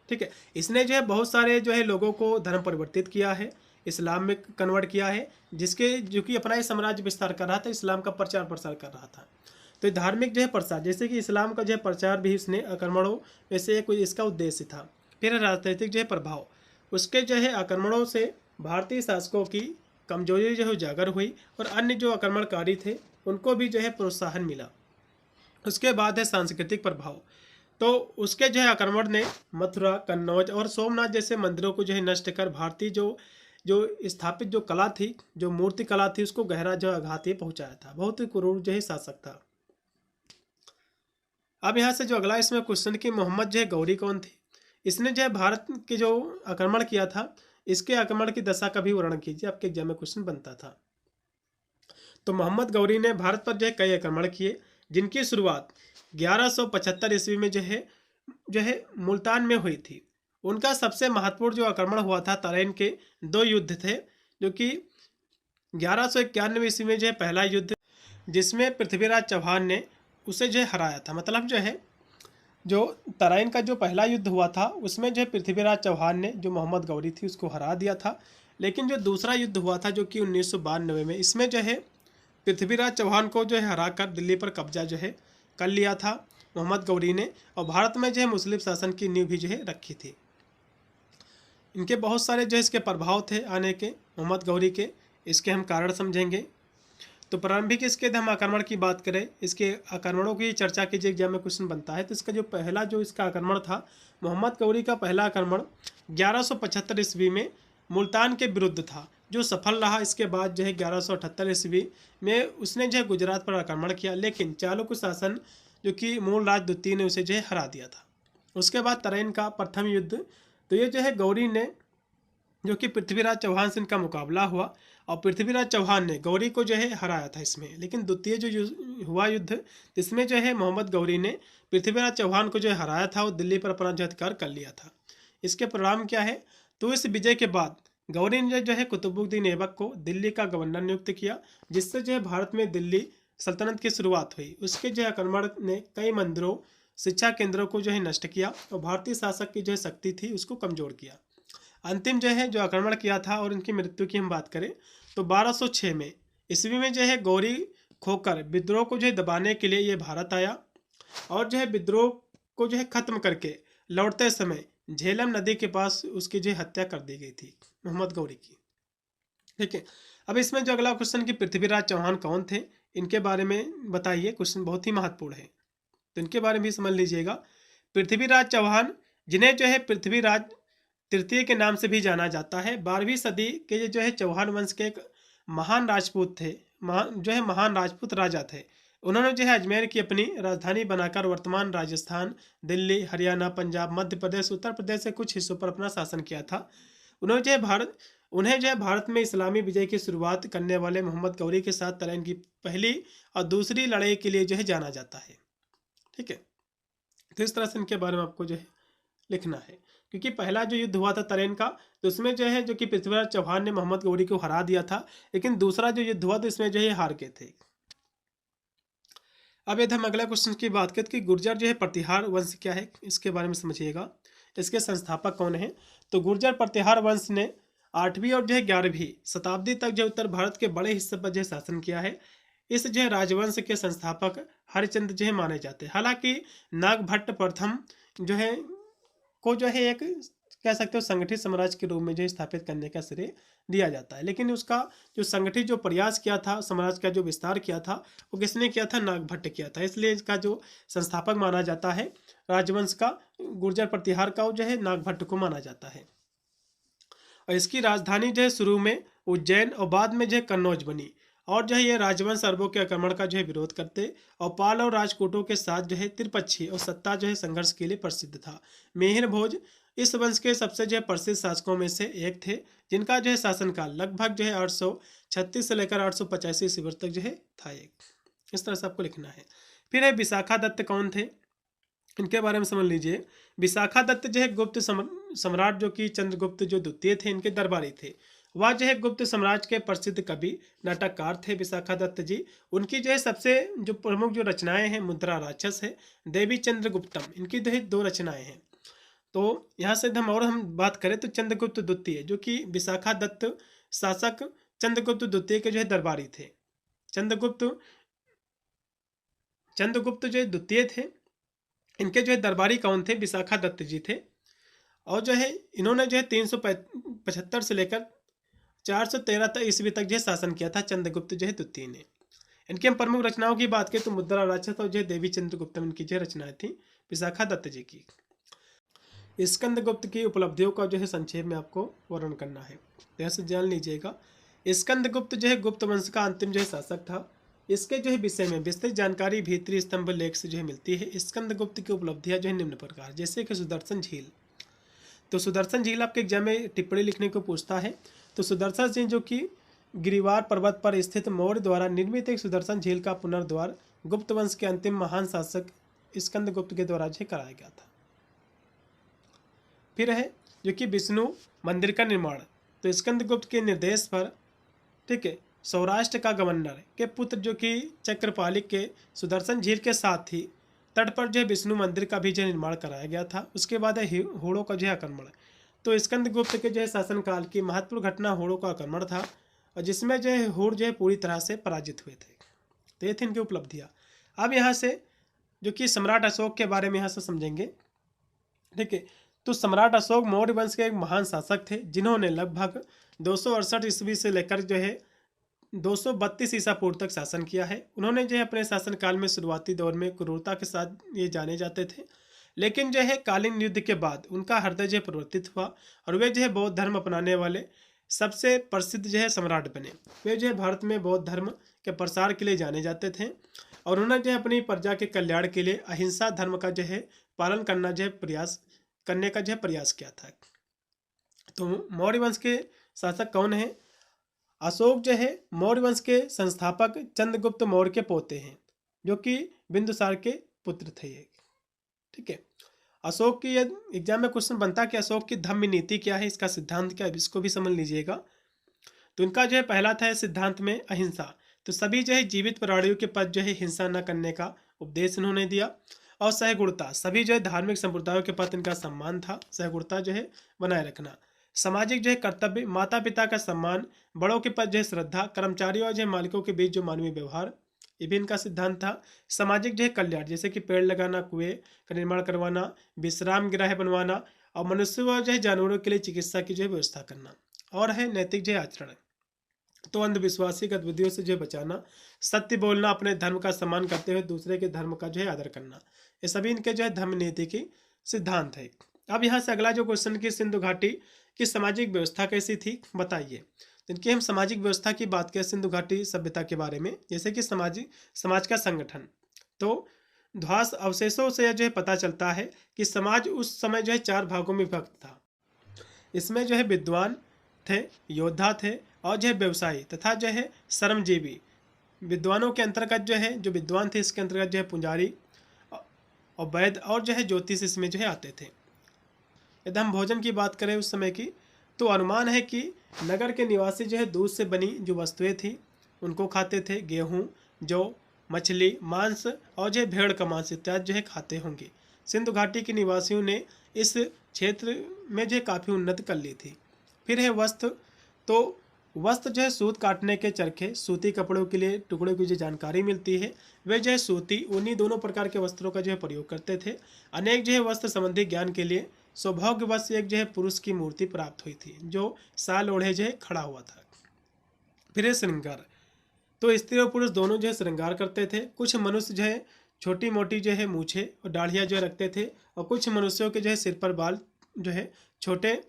ठीक है। इसने जो है बहुत सारे जो है लोगों को धर्म परिवर्तित किया है, इस्लाम में कन्वर्ट किया है, जिसके जो कि अपना ही साम्राज्य विस्तार कर रहा था, इस्लाम का प्रचार प्रसार कर रहा था। तो धार्मिक जो है प्रसार, जैसे कि इस्लाम का जो है प्रचार भी इसने आक्रमणों में से एक इसका उद्देश्य था। फिर राजनीतिक जो है प्रभाव, उसके जो है आक्रमणों से भारतीय शासकों की कमजोरी जो है उजागर हुई और अन्य जो आक्रमणकारी थे उनको भी जो है प्रोत्साहन मिला। उसके बाद है सांस्कृतिक प्रभाव। तो उसके जो है आक्रमण ने मथुरा, कन्नौज और सोमनाथ जैसे मंदिरों को जो है नष्ट कर भारतीय जो जो स्थापित जो कला थी, जो मूर्ति कला थी, उसको गहरा जो आघात ये पहुंचाया था। बहुत ही क्रूर जो है शासक था। अब यहाँ से जो अगला इसमें क्वेश्चन कि मोहम्मद जो है गौरी कौन थी? इसने जो है भारत के जो आक्रमण किया था, इसके आक्रमण की दशा का भी वर्णन कीजिए, आपके एग्जाम में क्वेश्चन बनता था। तो मोहम्मद गौरी ने भारत पर जो है कई आक्रमण किए, जिनकी शुरुआत 1175 ईस्वी में जो है मुल्तान में हुई थी। उनका सबसे महत्वपूर्ण जो आक्रमण हुआ था तराइन के 2 युद्ध थे, जो कि 1191 ईस्वी में जो है पहला युद्ध, जिसमें पृथ्वीराज चौहान ने उसे जो है हराया था। मतलब जो तराइन का जो पहला युद्ध हुआ था उसमें जो है पृथ्वीराज चौहान ने जो मोहम्मद गौरी थी उसको हरा दिया था। लेकिन जो दूसरा युद्ध हुआ था जो कि 1992 में, इसमें जो है पृथ्वीराज चौहान को जो है हरा कर दिल्ली पर कब्जा जो है कर लिया था मोहम्मद गौरी ने, और भारत में जो है मुस्लिम शासन की नींव भी जो है रखी थी। इनके बहुत सारे जो है इसके प्रभाव थे आने के मोहम्मद गौरी के, इसके हम कारण समझेंगे। तो प्रारंभिक इसके हम आक्रमण की बात करें, इसके आक्रमणों की चर्चा कीजिए, एग्जाम में क्वेश्चन बनता है। तो इसका जो पहला जो इसका आक्रमण था, मोहम्मद गौरी का पहला आक्रमण 1175 ईस्वी में मुल्तान के विरुद्ध था, जो सफल रहा। इसके बाद जो है 1178 ईस्वी में उसने जो है गुजरात पर आक्रमण किया, लेकिन चालुक्य शासन जो कि मूलराज द्वितीय ने उसे जो है हरा दिया था। उसके बाद तराइन का प्रथम युद्ध, तो ये जो है गौरी ने जो कि पृथ्वीराज चौहान से इनका मुकाबला हुआ और पृथ्वीराज चौहान ने गौरी को जो है हराया था इसमें। लेकिन द्वितीय जो हुआ युद्ध, इसमें जो है मोहम्मद गौरी ने पृथ्वीराज चौहान को जो है हराया था और दिल्ली पर अपना जो अधिकार कर लिया था। इसके परिणाम क्या है? तो इस विजय के बाद गौरी ने जो है कुतुबुद्दीन ऐबक को दिल्ली का गवर्नर नियुक्त किया, जिससे जो है भारत में दिल्ली सल्तनत की शुरुआत हुई। उसके जो है आक्रमण ने कई मंदिरों, शिक्षा केंद्रों को जो है नष्ट किया और भारतीय शासक की जो है शक्ति थी उसको कमजोर किया। अंतिम जो है जो आक्रमण किया था और इनकी मृत्यु की हम बात करें तो 1206 में ईस्वी में जो है गौरी खोकर विद्रोह को जो है दबाने के लिए ये भारत आया और जो है विद्रोह को जो है खत्म करके लौटते समय झेलम नदी के पास उसकी जो है हत्या कर दी गई थी मोहम्मद गौरी की। ठीक है, अब इसमें जो अगला क्वेश्चन कि पृथ्वीराज चौहान कौन थे, इनके बारे में बताइए। क्वेश्चन बहुत ही महत्वपूर्ण है, तो इनके बारे में भी समझ लीजिएगा। पृथ्वीराज चौहान, जिन्हें जो है पृथ्वीराज तृतीय के नाम से भी जाना जाता है, 12वीं सदी के जो है चौहान वंश के एक महान राजपूत थे, महान राजपूत राजा थे। उन्होंने जो है अजमेर की अपनी राजधानी बनाकर वर्तमान राजस्थान, दिल्ली, हरियाणा, पंजाब, मध्य प्रदेश, उत्तर प्रदेश के कुछ हिस्सों पर अपना शासन किया था। उन्हें जो है भारत में इस्लामी विजय की शुरुआत करने वाले मोहम्मद गौरी के साथ तराइन की पहली और दूसरी लड़ाई के लिए जो है जाना जाता है। ठीक है, तो इस तरह से इनके बारे में आपको जो है लिखना है, क्योंकि पहला जो युद्ध हुआ था तराइन का, तो उसमें जो है जो कि पृथ्वीराज चौहान ने मोहम्मद गौरी को हरा दिया था, लेकिन दूसरा जो युद्ध हुआ तो इसमें जो है हार गए थे। अब यदि हम अगला क्वेश्चन की बात करें कि गुर्जर जो है प्रतिहार वंश क्या है, इसके बारे में समझिएगा। इसके संस्थापक कौन है? तो गुर्जर प्रतिहार वंश ने 8वीं और जो है 11वीं शताब्दी तक जो उत्तर भारत के बड़े हिस्से पर जो है शासन किया है। इस जो है राजवंश के संस्थापक हरिचंद्र जो है माने जाते हैं। हालांकि नागभट्ट प्रथम जो है को जो है एक कह सकते हो संगठित साम्राज्य के रूप में जो स्थापित करने का श्रेय दिया जाता है, लेकिन उसका जो संगठित जो प्रयास किया था, समाज का जो विस्तार किया था, वो किसने किया था? नागभट्ट किया था। इसलिए इसका जो संस्थापक माना जाता है राजवंश का, गुर्जर प्रतिहार का, जो है नागभट्ट को माना जाता है। और इसकी राजधानी जो है शुरू में उज्जैन और बाद में जो है कन्नौज बनी। और जो है ये राजवंश अरबों के आक्रमण का जो है विरोध करते और पाल और राजपूतों के साथ जो है त्रिपक्षीय और सत्ता जो है संघर्ष के लिए प्रसिद्ध था। मिहिर भोज इस वंश के सबसे जो है प्रसिद्ध शासकों में से एक थे, जिनका जो है शासनकाल लगभग जो है 836 से लेकर 885 ईस्वी तक जो है था। इस तरह से आपको लिखना है। फिर है विशाखा दत्त कौन थे, इनके बारे में समझ लीजिए। विशाखा दत्त जो है गुप्त सम्राट जो कि चंद्रगुप्त जो द्वितीय थे, इनके दरबारी थे। वह जो है गुप्त साम्राज्य के प्रसिद्ध कवि नाटककार थे विशाखा दत्त जी। उनकी जो है सबसे जो प्रमुख जो रचनाएं हैं मुद्रा राक्षस है, देवी चंद्रगुप्तम, इनकी जो है 2 रचनाएं हैं। तो यहाँ से हम बात करें तो चंद्रगुप्त द्वितीय जो कि विशाखा दत्त शासक चंद्रगुप्त द्वितीय के जो है दरबारी थे। चंद्रगुप्त जो द्वितीय थे, इनके जो है दरबारी कौन थे? विशाखा दत्त जी थे। और जो है इन्होंने जो है 375 से लेकर 413 ईस्वी तक जो है शासन किया था चंद्रगुप्त जो है द्वितीय ने। इनकी हम प्रमुख रचनाओं की बात करें तो मुद्रा राक्षस और जो है देवी चंद्रगुप्त इनकी जो रचनाएं थी विशाखा दत्त जी की। स्कंदगुप्त की उपलब्धियों का जो है संक्षेप में आपको वर्णन करना है, ध्यान से जान लीजिएगा। स्कंदगुप्त जो है गुप्त वंश का अंतिम जो है शासक था। इसके जो है विषय में विस्तृत जानकारी भीतरी स्तंभ लेख से जो है मिलती है। स्कंदगुप्त की उपलब्धियां जो है निम्न प्रकार, जैसे कि सुदर्शन झील। तो सुदर्शन झील आपके एग्जाम में टिप्पणी लिखने को पूछता है। तो सुदर्शन झील जो कि गिरिवार पर्वत पर स्थित मौर्य द्वारा निर्मित एक सुदर्शन झील का पुनर्द्वार गुप्त वंश के अंतिम महान शासक स्कंदगुप्त के द्वारा जो कराया गया था। फिर है जो कि विष्णु मंदिर का निर्माण। तो स्कंदगुप्त के निर्देश पर, ठीक है, सौराष्ट्र का गवर्नर के पुत्र जो कि चक्रपालिक के सुदर्शन झील के साथ ही तट पर जो है विष्णु मंदिर का भी जो निर्माण कराया गया था। उसके बाद है होड़ों का जो है आक्रमण। तो स्कंदगुप्त के जो है शासनकाल की महत्वपूर्ण घटना होड़ों का आक्रमण था, और जिसमें जो है होड़ जो है पूरी तरह से पराजित हुए थे। तो ये थी इनकी उपलब्धियाँ। अब यहाँ से जो कि सम्राट अशोक के बारे में यहाँ से समझेंगे, ठीक है। तो सम्राट अशोक मौर्य वंश के एक महान शासक थे, जिन्होंने लगभग 268 ईस्वी से लेकर जो है 232 ईसा पूर्व तक शासन किया है। उन्होंने जो है अपने शासनकाल में शुरुआती दौर में क्रूरता के साथ ये जाने जाते थे, लेकिन जो है कालीन युद्ध के बाद उनका हृदय जो है परिवर्तित हुआ और वे जो है बौद्ध धर्म अपनाने वाले सबसे प्रसिद्ध जो है सम्राट बने। वे जो है भारत में बौद्ध धर्म के प्रसार के लिए जाने जाते थे और उन्होंने जो है अपनी प्रजा के कल्याण के लिए अहिंसा धर्म का जो है पालन करना जो है प्रयास किया था। तो मौर्य वंश के शासक कौन है? अशोक जो है मौर्य वंश के संस्थापक चंद्रगुप्त मौर्य के पोते हैं, जो कि बिंदुसार के पुत्र थे ये, ठीक है। अशोक की एग्जाम में क्वेश्चन बनता है कि अशोक की धम्म नीति क्या है, इसका सिद्धांत क्या है, इसको भी समझ लीजिएगा। तो इनका जो है पहला था सिद्धांत में अहिंसा। तो सभी जो है जीवित प्राणियों के प्रति जो है हिंसा न करने का उपदेश इन्होंने दिया। और सहगुणता, सभी जो है धार्मिक संप्रदायों के प्रति इनका सम्मान था, सहगुणता जो है बनाए रखना। सामाजिक जो है कर्तव्य, माता पिता का सम्मान, बड़ों के प्रति जो है श्रद्धा, कर्मचारियों और जो है मालिकों के बीच जो मानवीय व्यवहार, ये भी इनका सिद्धांत था। सामाजिक जो है कल्याण, जैसे कि पेड़ लगाना, कुएं का निर्माण करवाना, विश्राम गृह बनवाना और मनुष्य व जो है जानवरों के लिए चिकित्सा की जो है व्यवस्था करना। और है नैतिक जो है आचरण, तो अंधविश्वासी गतिविधियों से जो बचाना, सत्य बोलना, अपने धर्म का सम्मान करते हुए दूसरे के धर्म का जो है आदर करना, ये सभी इनके जो है धर्म नीति की सिद्धांत है। अब यहाँ से अगला जो क्वेश्चन की सिंधु घाटी की सामाजिक व्यवस्था कैसी थी बताइए। इनकी हम सामाजिक व्यवस्था की बात करें सिंधु घाटी सभ्यता के बारे में, जैसे कि समाज का संगठन। तो ध्वंस अवशेषों से जो है पता चलता है कि समाज उस समय जो है 4 भागों में विभक्त था। इसमें जो है विद्वान थे, योद्धा थे और जो है व्यवसायी तथा जो है श्रमजीवी। विद्वानों के अंतर्गत जो है जो विद्वान थे इसके अंतर्गत जो है पुजारी और वैद्य और जो है ज्योतिष इसमें जो है आते थे। यदि हम भोजन की बात करें उस समय की, तो अनुमान है कि नगर के निवासी जो है दूध से बनी जो वस्तुएं थी उनको खाते थे। गेहूँ, जौ, मछली, मांस और जो है भेड़ का मांस इत्यादि जो है खाते होंगे। सिंधु घाटी के निवासियों ने इस क्षेत्र में जो है काफ़ी उन्नति कर ली थी। फिर है वस्त्र। तो वस्त्र जो है सूत काटने के चरखे, सूती कपड़ों के लिए टुकड़ों की जो जानकारी मिलती है, वे जो है सूती ऊनी दोनों प्रकार के वस्त्रों का जो है प्रयोग करते थे। अनेक जो है वस्त्र संबंधी ज्ञान के लिए सौभाग्यवश एक जो है पुरुष की मूर्ति प्राप्त हुई थी, जो साल ओढ़े जो है खड़ा हुआ था। फिर है श्रृंगार। तो स्त्री और पुरुष दोनों जो है श्रृंगार करते थे। कुछ मनुष्य जो है छोटी मोटी जो है मूछें और दाढ़ियाँ जो है रखते थे, और कुछ मनुष्यों के जो है सिर पर बाल जो है छोटे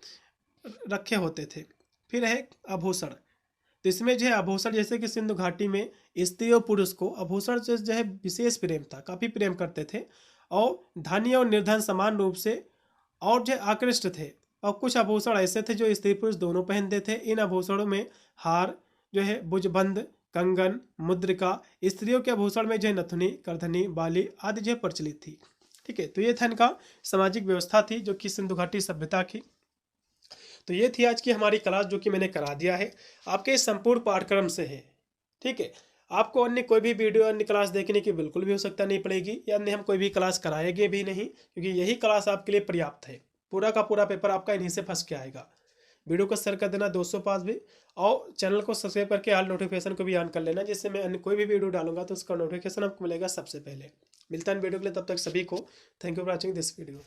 रखे होते थे। फिर है आभूषण। तो इसमें जो है आभूषण, जैसे कि सिंधु घाटी में स्त्री और पुरुष को आभूषण से जो है विशेष प्रेम था, काफ़ी प्रेम करते थे और धनी और निर्धन समान रूप से और जो आकृष्ट थे। और कुछ आभूषण ऐसे थे जो स्त्री पुरुष दोनों पहनते थे। इन आभूषणों में हार जो है, भुजबंद, कंगन, मुद्रिका, स्त्रियों के आभूषण में जो है नथुनी, करधनी, बाली आदि जो है प्रचलित थी, ठीक है। तो ये था इनका सामाजिक व्यवस्था थी जो कि सिंधु घाटी सभ्यता की। तो ये थी आज की हमारी क्लास जो कि मैंने करा दिया है, आपके इस संपूर्ण पाठ्यक्रम से है, ठीक है। आपको अन्य कोई भी वीडियो अन्य क्लास देखने की बिल्कुल भी आवश्यकता नहीं पड़ेगी, या अन्य हम कोई भी क्लास कराएंगे भी नहीं, क्योंकि यही क्लास आपके लिए पर्याप्त है। पूरा का पूरा पेपर आपका इन्हीं से फंस के आएगा। वीडियो को शेयर कर देना दोस्तों पास भी, और चैनल को सब्सक्राइब करके ऑल नोटिफिकेशन को भी ऑन कर लेना, जिससे मैं अन्य कोई भी वीडियो डालूंगा तो उसका नोटिफिकेशन आपको मिलेगा सबसे पहले। मिलता है वीडियो के लिए, तब तक सभी को thank you for watching this video.